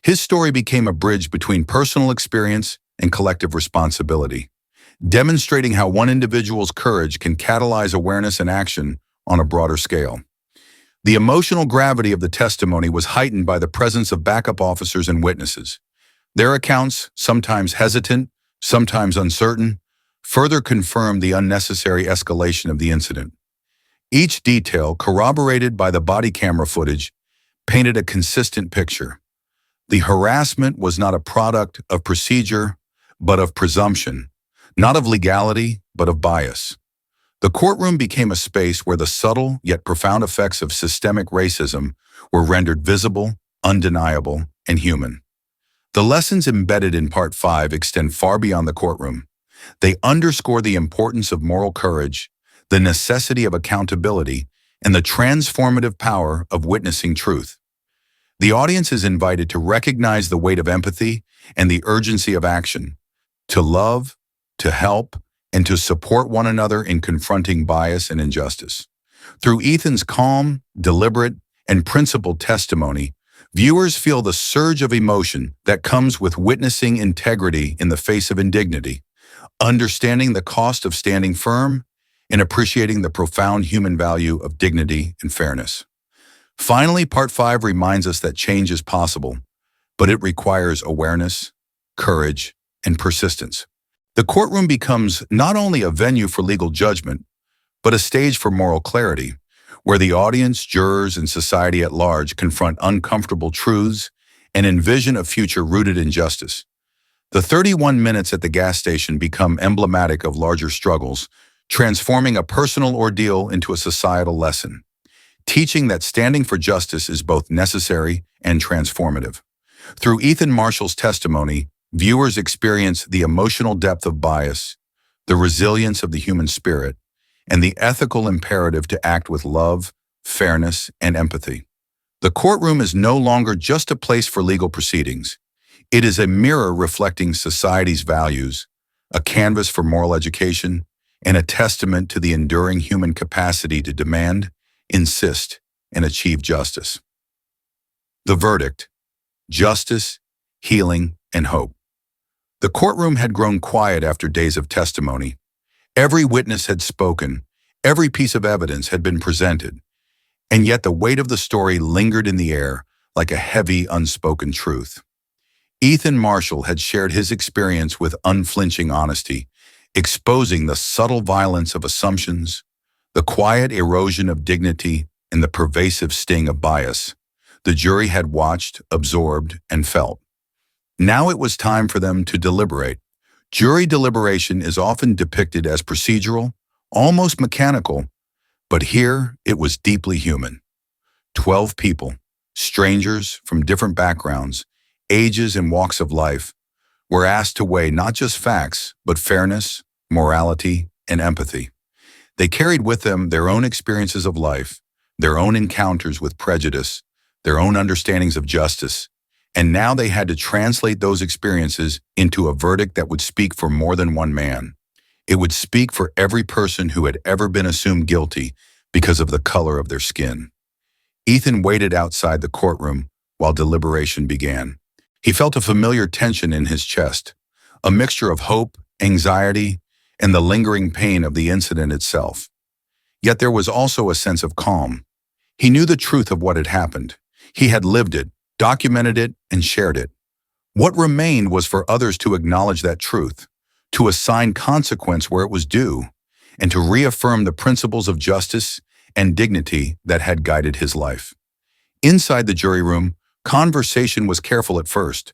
His story became a bridge between personal experience and collective responsibility, demonstrating how one individual's courage can catalyze awareness and action on a broader scale. The emotional gravity of the testimony was heightened by the presence of backup officers and witnesses. Their accounts, sometimes hesitant, sometimes uncertain, further confirmed the unnecessary escalation of the incident. Each detail, corroborated by the body camera footage, painted a consistent picture. The harassment was not a product of procedure, but of presumption, not of legality, but of bias. The courtroom became a space where the subtle yet profound effects of systemic racism were rendered visible, undeniable, and human. The lessons embedded in Part 5 extend far beyond the courtroom. They underscore the importance of moral courage, the necessity of accountability, and the transformative power of witnessing truth. The audience is invited to recognize the weight of empathy and the urgency of action, to love, to help, and to support one another in confronting bias and injustice. Through Ethan's calm, deliberate, and principled testimony, viewers feel the surge of emotion that comes with witnessing integrity in the face of indignity, understanding the cost of standing firm, and appreciating the profound human value of dignity and fairness. Finally, Part 5 reminds us that change is possible, but it requires awareness, courage, and persistence. The courtroom becomes not only a venue for legal judgment, but a stage for moral clarity, where the audience, jurors, and society at large confront uncomfortable truths and envision a future rooted in justice. The 31 minutes at the gas station become emblematic of larger struggles, transforming a personal ordeal into a societal lesson, teaching that standing for justice is both necessary and transformative. Through Ethan Marshall's testimony, viewers experience the emotional depth of bias, the resilience of the human spirit, and the ethical imperative to act with love, fairness, and empathy. The courtroom is no longer just a place for legal proceedings. It is a mirror reflecting society's values, a canvas for moral education, and a testament to the enduring human capacity to demand, insist, and achieve justice. The verdict: justice, healing, and hope. The courtroom had grown quiet after days of testimony. Every witness had spoken, every piece of evidence had been presented, and yet the weight of the story lingered in the air like a heavy, unspoken truth. Ethan Marshall had shared his experience with unflinching honesty, exposing the subtle violence of assumptions, the quiet erosion of dignity, and the pervasive sting of bias. The jury had watched, absorbed, and felt. Now it was time for them to deliberate. Jury deliberation is often depicted as procedural, almost mechanical, but here it was deeply human. 12 people, strangers from different backgrounds, ages, and walks of life, were asked to weigh not just facts, but fairness, morality, and empathy. They carried with them their own experiences of life, their own encounters with prejudice, their own understandings of justice, and now they had to translate those experiences into a verdict that would speak for more than one man. It would speak for every person who had ever been assumed guilty because of the color of their skin. Ethan waited outside the courtroom while deliberation began. He felt a familiar tension in his chest, a mixture of hope, anxiety, and the lingering pain of the incident itself. Yet there was also a sense of calm. He knew the truth of what had happened. He had lived it, documented it, and shared it. What remained was for others to acknowledge that truth, to assign consequence where it was due, and to reaffirm the principles of justice and dignity that had guided his life. Inside the jury room, conversation was careful at first.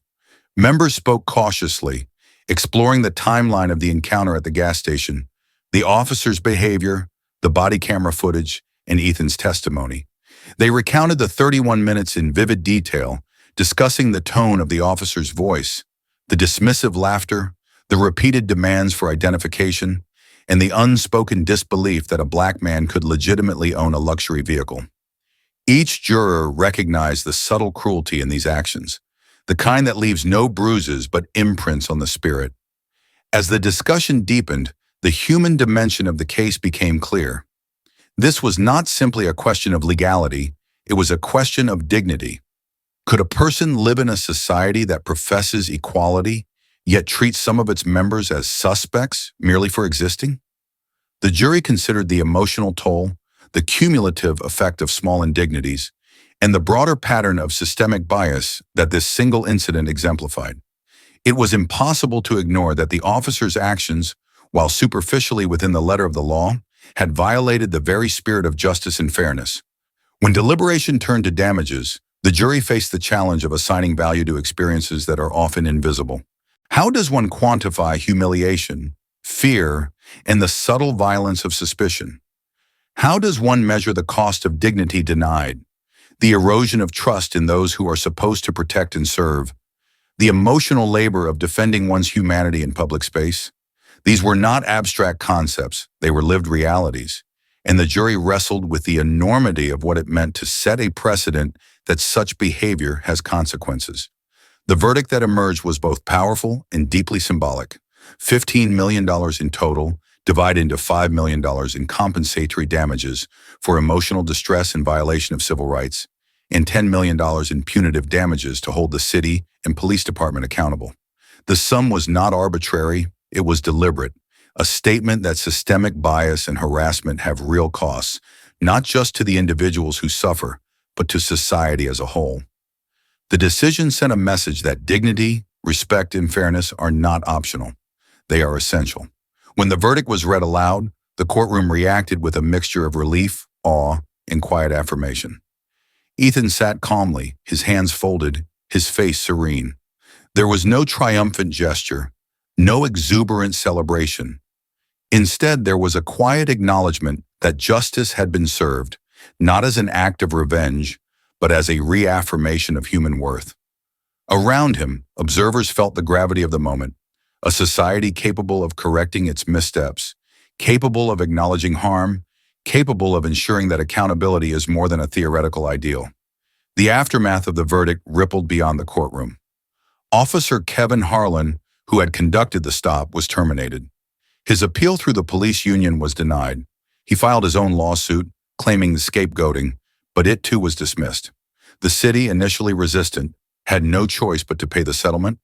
Members spoke cautiously, exploring the timeline of the encounter at the gas station, the officer's behavior, the body camera footage, and Ethan's testimony. They recounted the 31 minutes in vivid detail, discussing the tone of the officer's voice, the dismissive laughter, the repeated demands for identification, and the unspoken disbelief that a black man could legitimately own a luxury vehicle. Each juror recognized the subtle cruelty in these actions, the kind that leaves no bruises but imprints on the spirit. As the discussion deepened, the human dimension of the case became clear. This was not simply a question of legality, it was a question of dignity. Could a person live in a society that professes equality, yet treats some of its members as suspects merely for existing? The jury considered the emotional toll, the cumulative effect of small indignities, and the broader pattern of systemic bias that this single incident exemplified. It was impossible to ignore that the officer's actions, while superficially within the letter of the law, had violated the very spirit of justice and fairness. When deliberation turned to damages, The jury faced the challenge of assigning value to experiences that are often invisible. How does one quantify humiliation, fear, and the subtle violence of suspicion? How does one measure the cost of dignity denied, the erosion of trust in those who are supposed to protect and serve, the emotional labor of defending one's humanity in public space? These were not abstract concepts, they were lived realities, and the jury wrestled with the enormity of what it meant to set a precedent that such behavior has consequences. The verdict that emerged was both powerful and deeply symbolic. $15 million in total, divided into $5 million in compensatory damages for emotional distress and violation of civil rights, and $10 million in punitive damages to hold the city and police department accountable. The sum was not arbitrary, it was deliberate, a statement that systemic bias and harassment have real costs, not just to the individuals who suffer, but to society as a whole. The decision sent a message that dignity, respect, and fairness are not optional. They are essential. When the verdict was read aloud, the courtroom reacted with a mixture of relief, awe, and quiet affirmation. Ethan sat calmly, his hands folded, his face serene. There was no triumphant gesture, no exuberant celebration. Instead, there was a quiet acknowledgement that justice had been served, not as an act of revenge, but as a reaffirmation of human worth. Around him, observers felt the gravity of the moment, a society capable of correcting its missteps, capable of acknowledging harm, capable of ensuring that accountability is more than a theoretical ideal. The aftermath of the verdict rippled beyond the courtroom. Officer Kevin Harlan, who had conducted the stop, was terminated. His appeal through the police union was denied. He filed his own lawsuit, claiming the scapegoating, but it too was dismissed. The city, initially resistant, had no choice but to pay the settlement,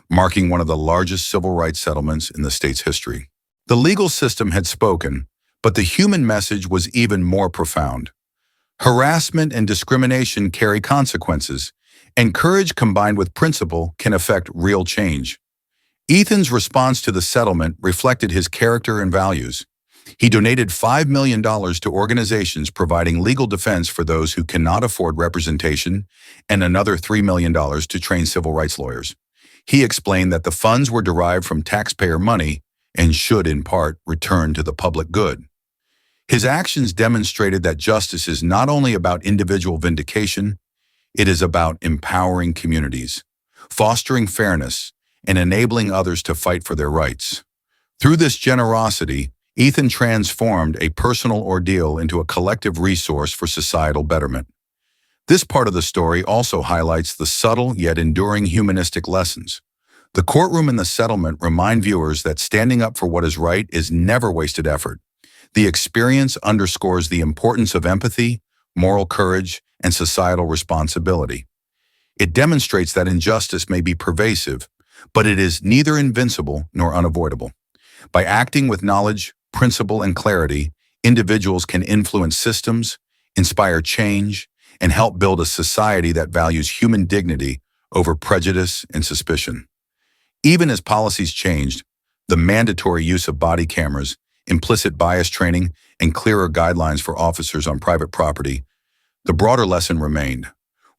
marking one of the largest civil rights settlements in the state's history. The legal system had spoken, but the human message was even more profound. Harassment and discrimination carry consequences, and courage combined with principle can affect real change. Ethan's response to the settlement reflected his character and values. He donated $5 million to organizations providing legal defense for those who cannot afford representation and another $3 million to train civil rights lawyers. He explained that the funds were derived from taxpayer money and should, in part, return to the public good. His actions demonstrated that justice is not only about individual vindication, it is about empowering communities, fostering fairness, and enabling others to fight for their rights. Through this generosity, Ethan transformed a personal ordeal into a collective resource for societal betterment. This part of the story also highlights the subtle yet enduring humanistic lessons. The courtroom and the settlement remind viewers that standing up for what is right is never wasted effort. The experience underscores the importance of empathy, moral courage, and societal responsibility. It demonstrates that injustice may be pervasive, but it is neither invincible nor unavoidable. By acting with knowledge, principle, and clarity, individuals can influence systems, inspire change, and help build a society that values human dignity over prejudice and suspicion. Even as policies changed, the mandatory use of body cameras, implicit bias training, and clearer guidelines for officers on private property, the broader lesson remained.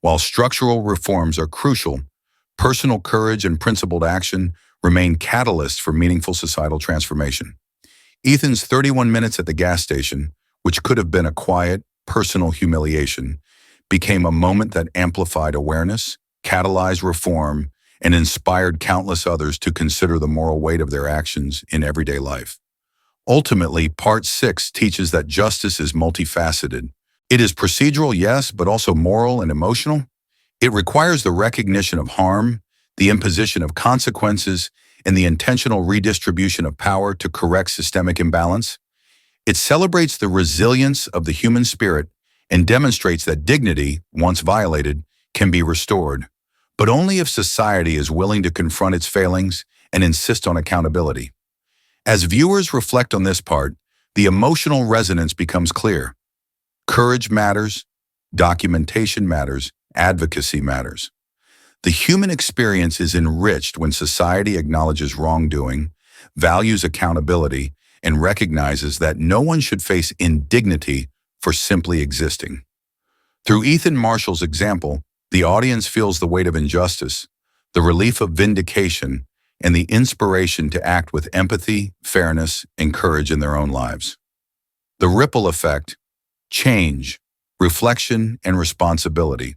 While structural reforms are crucial, personal courage and principled action remain catalysts for meaningful societal transformation. Ethan's 31 minutes at the gas station, which could have been a quiet, personal humiliation, became a moment that amplified awareness, catalyzed reform, and inspired countless others to consider the moral weight of their actions in everyday life. Ultimately, Part 6 teaches that justice is multifaceted. It is procedural, yes, but also moral and emotional. It requires the recognition of harm, the imposition of consequences, and the intentional redistribution of power to correct systemic imbalance. It celebrates the resilience of the human spirit and demonstrates that dignity, once violated, can be restored, but only if society is willing to confront its failings and insist on accountability. As viewers reflect on this part, the emotional resonance becomes clear. Courage matters, documentation matters, advocacy matters. The human experience is enriched when society acknowledges wrongdoing, values accountability, and recognizes that no one should face indignity for simply existing. Through Ethan Marshall's example, The audience feels the weight of injustice, the relief of vindication, and the inspiration to act with empathy, fairness, and courage in their own lives. The ripple effect, change, reflection, and responsibility.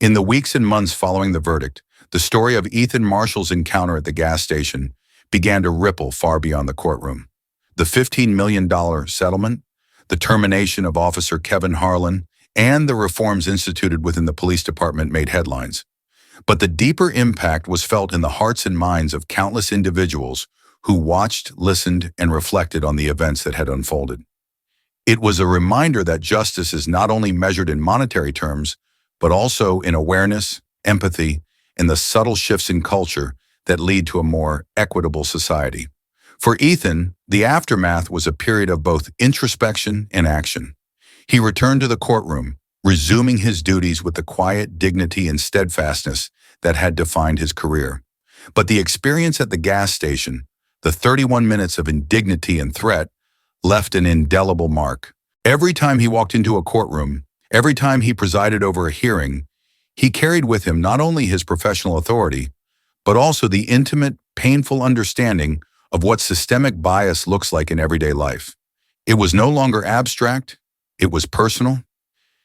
In the weeks and months following the verdict, the story of Ethan Marshall's encounter at the gas station began to ripple far beyond the courtroom. The $15 million settlement, the termination of Officer Kevin Harlan, and the reforms instituted within the police department made headlines. But the deeper impact was felt in the hearts and minds of countless individuals who watched, listened, and reflected on the events that had unfolded. It was a reminder that justice is not only measured in monetary terms, but also in awareness, empathy, and the subtle shifts in culture that lead to a more equitable society. For Ethan, the aftermath was a period of both introspection and action. He returned to the courtroom, resuming his duties with the quiet dignity and steadfastness that had defined his career. But the experience at the gas station, the 31 minutes of indignity and threat, left an indelible mark. Every time he walked into a courtroom, every time he presided over a hearing, he carried with him not only his professional authority, but also the intimate, painful understanding of what systemic bias looks like in everyday life. It was no longer abstract, it was personal.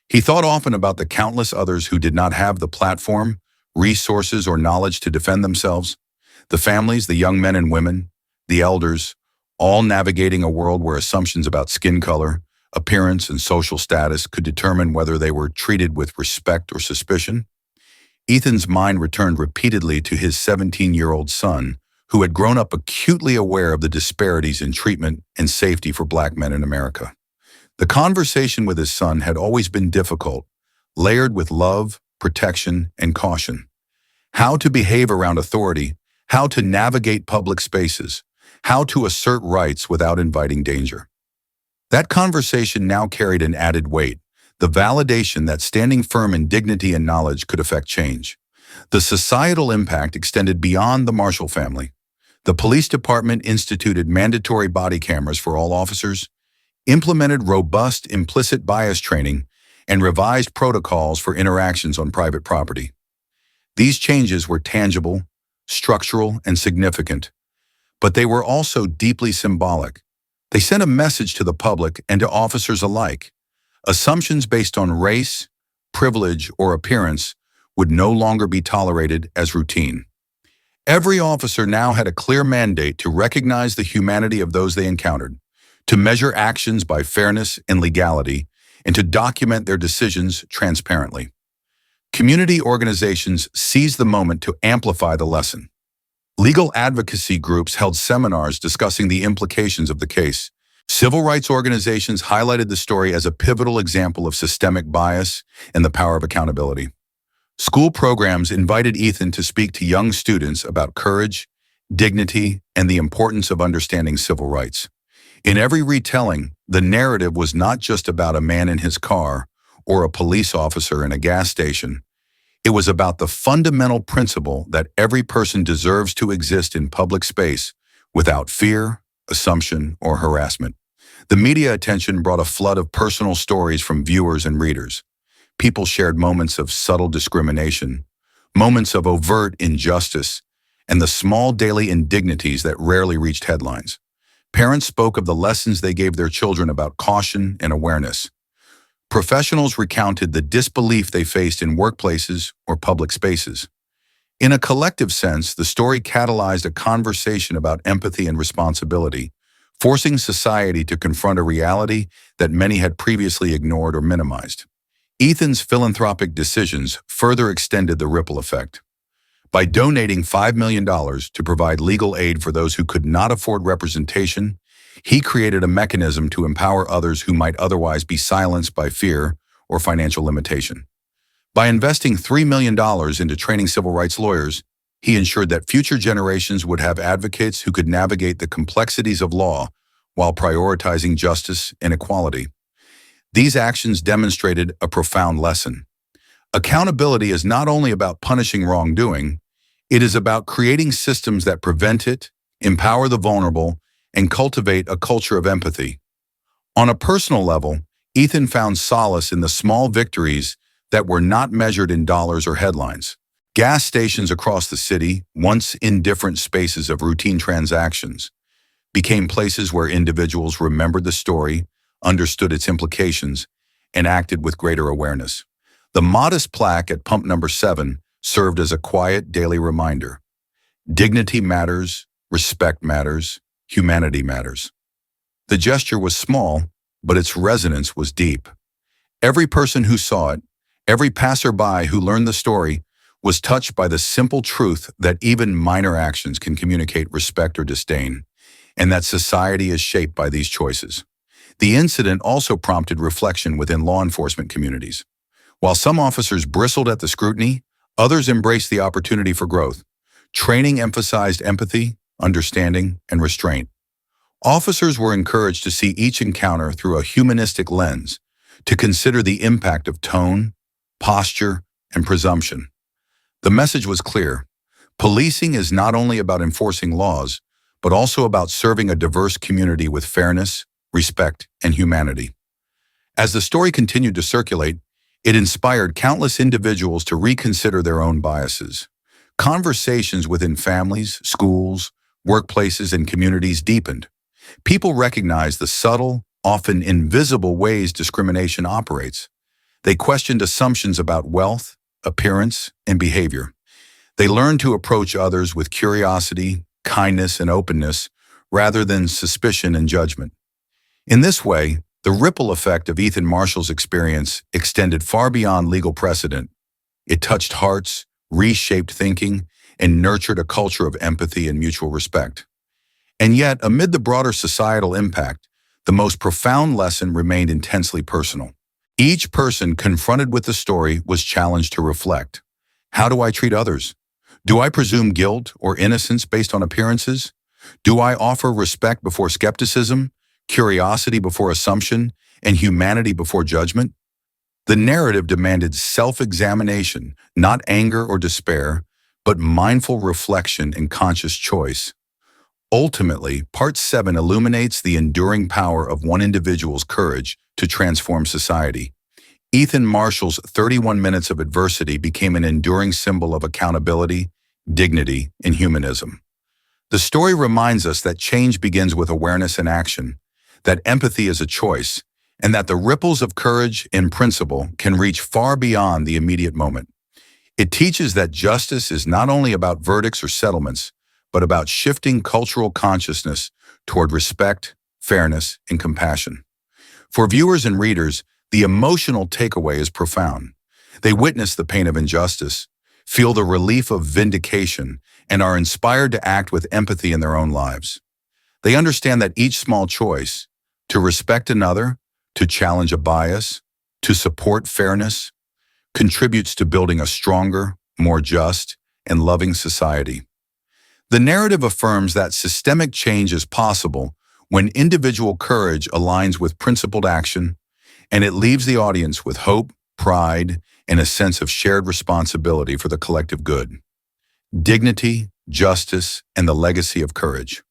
He thought often about the countless others who did not have the platform, resources, or knowledge to defend themselves. The families, the young men and women, the elders, all navigating a world where assumptions about skin color, appearance, and social status could determine whether they were treated with respect or suspicion. Ethan's mind returned repeatedly to his 17-year-old son, who had grown up acutely aware of the disparities in treatment and safety for Black men in America. The conversation with his son had always been difficult, layered with love, protection, and caution. How to behave around authority, how to navigate public spaces, how to assert rights without inviting danger. That conversation now carried an added weight, the validation that standing firm in dignity and knowledge could affect change. The societal impact extended beyond the Marshall family. The police department instituted mandatory body cameras for all officers, implemented robust implicit bias training, and revised protocols for interactions on private property. These changes were tangible, structural, and significant, but they were also deeply symbolic. They sent a message to the public and to officers alike. Assumptions based on race, privilege, or appearance would no longer be tolerated as routine. Every officer now had a clear mandate to recognize the humanity of those they encountered, to measure actions by fairness and legality, and to document their decisions transparently. Community organizations seized the moment to amplify the lesson. Legal advocacy groups held seminars discussing the implications of the case. Civil rights organizations highlighted the story as a pivotal example of systemic bias and the power of accountability. School programs invited Ethan to speak to young students about courage, dignity, and the importance of understanding civil rights. In every retelling, the narrative was not just about a man in his car or a police officer in a gas station. It was about the fundamental principle that every person deserves to exist in public space without fear, assumption, or harassment. The media attention brought a flood of personal stories from viewers and readers. People shared moments of subtle discrimination, moments of overt injustice, and the small daily indignities that rarely reached headlines. Parents spoke of the lessons they gave their children about caution and awareness. Professionals recounted the disbelief they faced in workplaces or public spaces. In a collective sense, the story catalyzed a conversation about empathy and responsibility, forcing society to confront a reality that many had previously ignored or minimized. Ethan's philanthropic decisions further extended the ripple effect. By donating $5 million to provide legal aid for those who could not afford representation, he created a mechanism to empower others who might otherwise be silenced by fear or financial limitation. By investing $3 million into training civil rights lawyers, he ensured that future generations would have advocates who could navigate the complexities of law while prioritizing justice and equality. These actions demonstrated a profound lesson. Accountability is not only about punishing wrongdoing, it is about creating systems that prevent it, empower the vulnerable, and cultivate a culture of empathy. On a personal level, Ethan found solace in the small victories that were not measured in dollars or headlines. Gas stations across the city, once indifferent spaces of routine transactions, became places where individuals remembered the story, understood its implications, and acted with greater awareness. The modest plaque at pump number 7 served as a quiet daily reminder. Dignity matters, respect matters, humanity matters. The gesture was small, but its resonance was deep. Every person who saw it, every passerby who learned the story, was touched by the simple truth that even minor actions can communicate respect or disdain, and that society is shaped by these choices. The incident also prompted reflection within law enforcement communities. While some officers bristled at the scrutiny, others embraced the opportunity for growth. Training emphasized empathy, understanding, and restraint. Officers were encouraged to see each encounter through a humanistic lens, to consider the impact of tone, posture, and presumption. The message was clear. Policing is not only about enforcing laws, but also about serving a diverse community with fairness, respect, and humanity. As the story continued to circulate, it inspired countless individuals to reconsider their own biases. Conversations within families, schools, workplaces, and communities deepened. People recognized the subtle, often invisible ways discrimination operates. They questioned assumptions about wealth, appearance, and behavior. They learned to approach others with curiosity, kindness, and openness, rather than suspicion and judgment. In this way, the ripple effect of Ethan Marshall's experience extended far beyond legal precedent. It touched hearts, reshaped thinking, and nurtured a culture of empathy and mutual respect. And yet, amid the broader societal impact, the most profound lesson remained intensely personal. Each person confronted with the story was challenged to reflect. How do I treat others? Do I presume guilt or innocence based on appearances? Do I offer respect before skepticism, curiosity before assumption, and humanity before judgment? The narrative demanded self-examination, not anger or despair, but mindful reflection and conscious choice. Ultimately, Part 7 illuminates the enduring power of one individual's courage to transform society. Ethan Marshall's 31 minutes of adversity became an enduring symbol of accountability, dignity, and humanism. The story reminds us that change begins with awareness and action, that empathy is a choice, and that the ripples of courage and principle can reach far beyond the immediate moment. It teaches that justice is not only about verdicts or settlements, but about shifting cultural consciousness toward respect, fairness, and compassion. For viewers and readers, the emotional takeaway is profound. They witness the pain of injustice, feel the relief of vindication, and are inspired to act with empathy in their own lives. They understand that each small choice, to respect another, to challenge a bias, to support fairness, contributes to building a stronger, more just, and loving society. The narrative affirms that systemic change is possible when individual courage aligns with principled action, and it leaves the audience with hope, pride, and a sense of shared responsibility for the collective good. Dignity, justice, and the legacy of courage.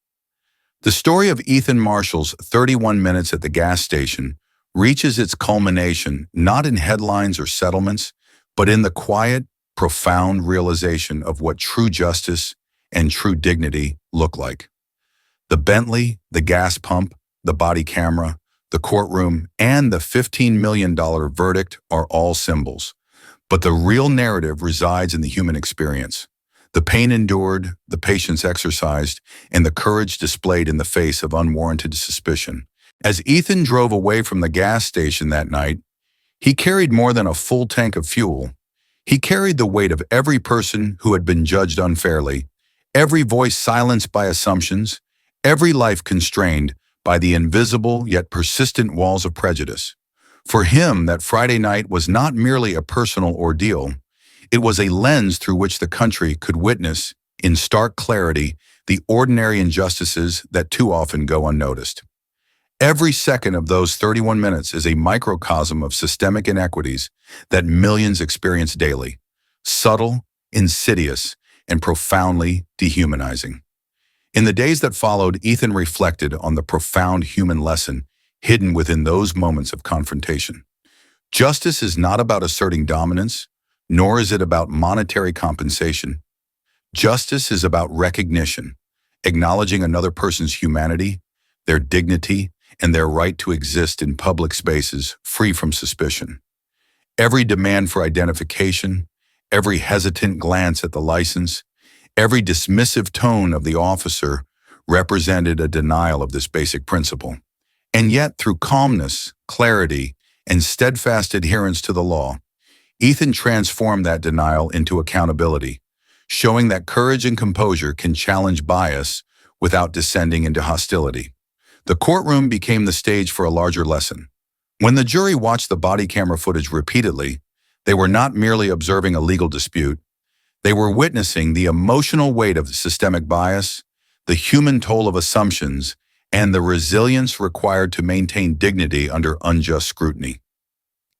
The story of Ethan Marshall's 31 minutes at the gas station reaches its culmination not in headlines or settlements, but in the quiet, profound realization of what true justice and true dignity look like. The Bentley, the gas pump, the body camera, the courtroom, and the $15 million verdict are all symbols. But the real narrative resides in the human experience. The pain endured, the patience exercised, and the courage displayed in the face of unwarranted suspicion. As Ethan drove away from the gas station that night, he carried more than a full tank of fuel. He carried the weight of every person who had been judged unfairly, every voice silenced by assumptions, every life constrained by the invisible yet persistent walls of prejudice. For him, that Friday night was not merely a personal ordeal. It was a lens through which the country could witness, in stark clarity, the ordinary injustices that too often go unnoticed. Every second of those 31 minutes is a microcosm of systemic inequities that millions experience daily, subtle, insidious, and profoundly dehumanizing. In the days that followed, Ethan reflected on the profound human lesson hidden within those moments of confrontation. Justice is not about asserting dominance, nor is it about monetary compensation. Justice is about recognition, acknowledging another person's humanity, their dignity, and their right to exist in public spaces free from suspicion. Every demand for identification, every hesitant glance at the license, every dismissive tone of the officer represented a denial of this basic principle. And yet, through calmness, clarity, and steadfast adherence to the law, Ethan transformed that denial into accountability, showing that courage and composure can challenge bias without descending into hostility. The courtroom became the stage for a larger lesson. When the jury watched the body camera footage repeatedly, they were not merely observing a legal dispute, they were witnessing the emotional weight of systemic bias, the human toll of assumptions, and the resilience required to maintain dignity under unjust scrutiny.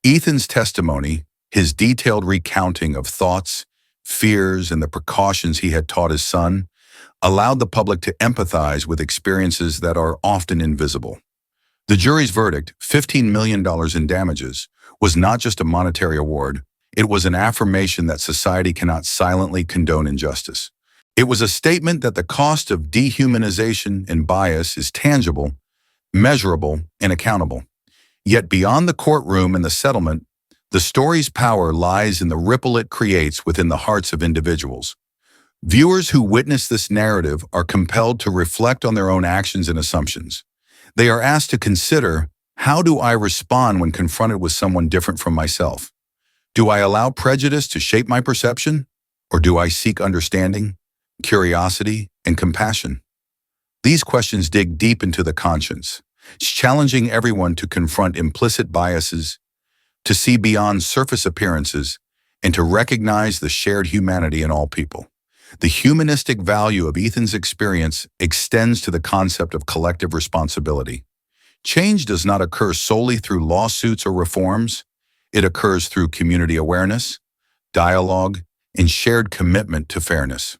Ethan's testimony, his detailed recounting of thoughts, fears, and the precautions he had taught his son, allowed the public to empathize with experiences that are often invisible. The jury's verdict, $15 million in damages, was not just a monetary award. It was an affirmation that society cannot silently condone injustice. It was a statement that the cost of dehumanization and bias is tangible, measurable, and accountable. Yet beyond the courtroom and the settlement, the story's power lies in the ripple it creates within the hearts of individuals. Viewers who witness this narrative are compelled to reflect on their own actions and assumptions. They are asked to consider, how do I respond when confronted with someone different from myself? Do I allow prejudice to shape my perception, or do I seek understanding, curiosity, and compassion? These questions dig deep into the conscience, challenging everyone to confront implicit biases, to see beyond surface appearances, and to recognize the shared humanity in all people. The humanistic value of Ethan's experience extends to the concept of collective responsibility. Change does not occur solely through lawsuits or reforms. It occurs through community awareness, dialogue, and shared commitment to fairness.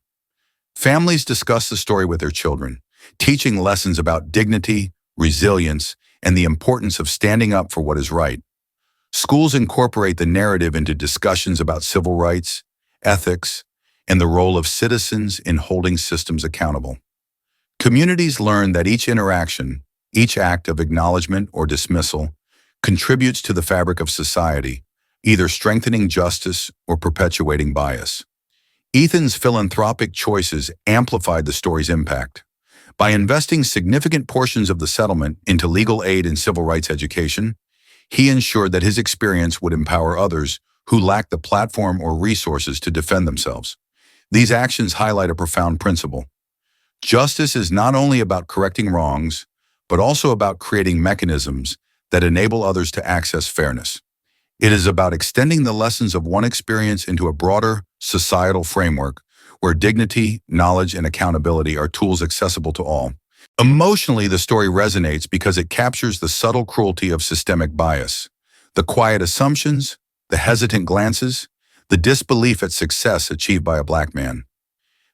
Families discuss the story with their children, teaching lessons about dignity, resilience, and the importance of standing up for what is right. Schools incorporate the narrative into discussions about civil rights, ethics, and the role of citizens in holding systems accountable. Communities learn that each interaction, each act of acknowledgement or dismissal, contributes to the fabric of society, either strengthening justice or perpetuating bias. Ethan's philanthropic choices amplified the story's impact. By investing significant portions of the settlement into legal aid and civil rights education, he ensured that his experience would empower others who lacked the platform or resources to defend themselves. These actions highlight a profound principle. Justice is not only about correcting wrongs, but also about creating mechanisms that enable others to access fairness. It is about extending the lessons of one experience into a broader societal framework where dignity, knowledge, and accountability are tools accessible to all. Emotionally, the story resonates because it captures the subtle cruelty of systemic bias, the quiet assumptions, the hesitant glances, the disbelief at success achieved by a Black man.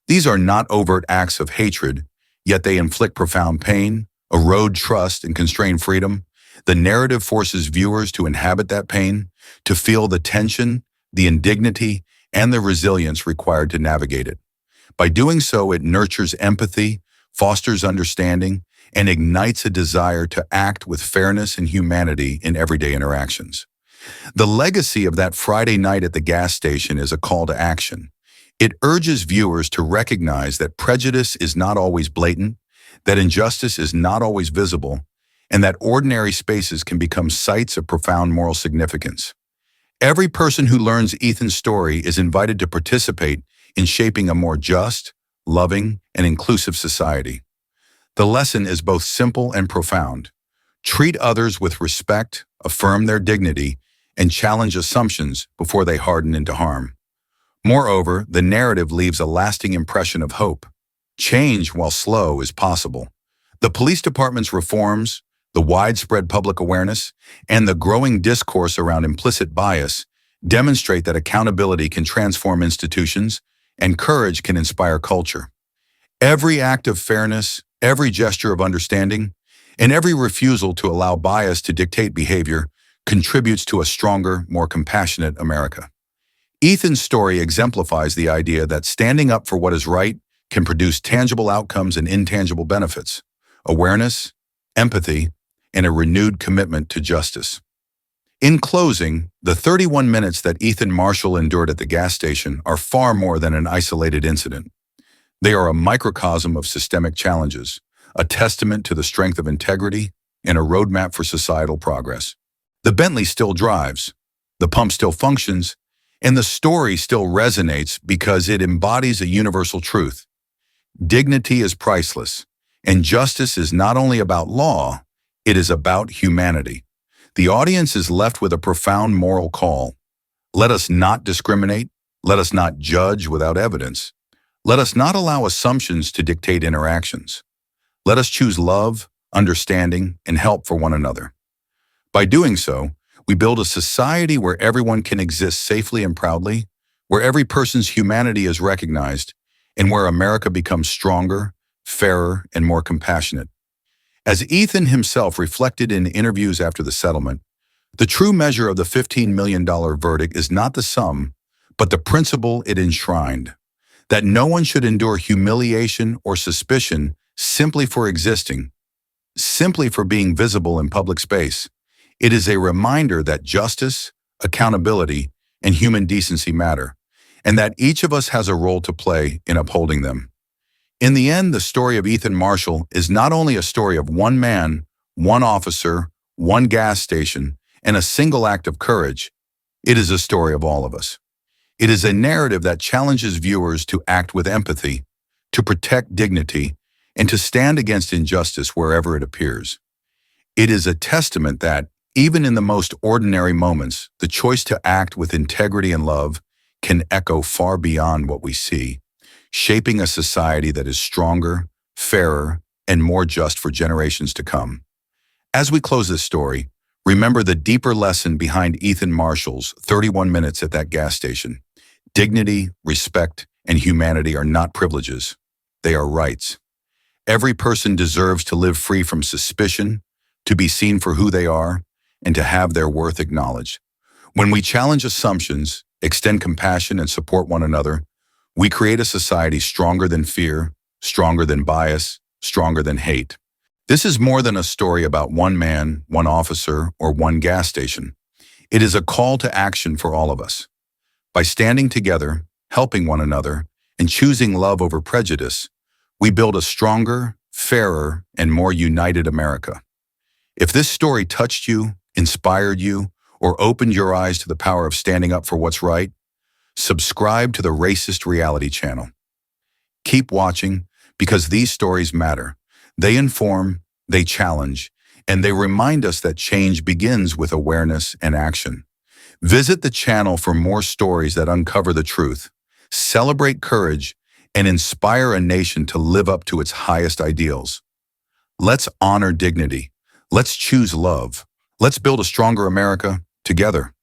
These are not overt acts of hatred, yet they inflict profound pain, erode trust, and constrain freedom. The narrative forces viewers to inhabit that pain, to feel the tension, the indignity, and the resilience required to navigate it. By doing so, it nurtures empathy, fosters understanding, and ignites a desire to act with fairness and humanity in everyday interactions. The legacy of that Friday night at the gas station is a call to action. It urges viewers to recognize that prejudice is not always blatant, that injustice is not always visible, and that ordinary spaces can become sites of profound moral significance. Every person who learns Ethan's story is invited to participate in shaping a more just, loving, and inclusive society. The lesson is both simple and profound. Treat others with respect, affirm their dignity, and challenge assumptions before they harden into harm. Moreover, the narrative leaves a lasting impression of hope. Change, while slow, is possible. The police department's reforms, the widespread public awareness, and the growing discourse around implicit bias demonstrate that accountability can transform institutions and courage can inspire culture. Every act of fairness, every gesture of understanding, and every refusal to allow bias to dictate behavior contributes to a stronger, more compassionate America. Ethan's story exemplifies the idea that standing up for what is right can produce tangible outcomes and intangible benefits: awareness, empathy, and a renewed commitment to justice. In closing, the 31 minutes that Ethan Marshall endured at the gas station are far more than an isolated incident. They are a microcosm of systemic challenges, a testament to the strength of integrity, and a roadmap for societal progress. The Bentley still drives, the pump still functions, and the story still resonates because it embodies a universal truth. Dignity is priceless, and justice is not only about law, it is about humanity. The audience is left with a profound moral call. Let us not discriminate. Let us not judge without evidence. Let us not allow assumptions to dictate interactions. Let us choose love, understanding, and help for one another. By doing so, we build a society where everyone can exist safely and proudly, where every person's humanity is recognized, and where America becomes stronger, fairer, and more compassionate. As Ethan himself reflected in interviews after the settlement, the true measure of the $15 million verdict is not the sum, but the principle it enshrined: that no one should endure humiliation or suspicion simply for existing, simply for being visible in public space. It is a reminder that justice, accountability, and human decency matter, and that each of us has a role to play in upholding them. In the end, the story of Ethan Marshall is not only a story of one man, one officer, one gas station, and a single act of courage. It is a story of all of us. It is a narrative that challenges viewers to act with empathy, to protect dignity, and to stand against injustice wherever it appears. It is a testament that, even in the most ordinary moments, the choice to act with integrity and love can echo far beyond what we see, shaping a society that is stronger, fairer, and more just for generations to come. As we close this story, remember the deeper lesson behind Ethan Marshall's 31 minutes at that gas station. Dignity, respect, and humanity are not privileges. They are rights. Every person deserves to live free from suspicion, to be seen for who they are, and to have their worth acknowledged. When we challenge assumptions, extend compassion, and support one another, we create a society stronger than fear, stronger than bias, stronger than hate. This is more than a story about one man, one officer, or one gas station. It is a call to action for all of us. By standing together, helping one another, and choosing love over prejudice, we build a stronger, fairer, and more united America. If this story touched you, inspired you, or opened your eyes to the power of standing up for what's right, subscribe to the Racist Reality channel. Keep watching, because these stories matter. They inform, they challenge, and they remind us that change begins with awareness and action. Visit the channel for more stories that uncover the truth, celebrate courage, and inspire a nation to live up to its highest ideals. Let's honor dignity. Let's choose love. Let's build a stronger America together.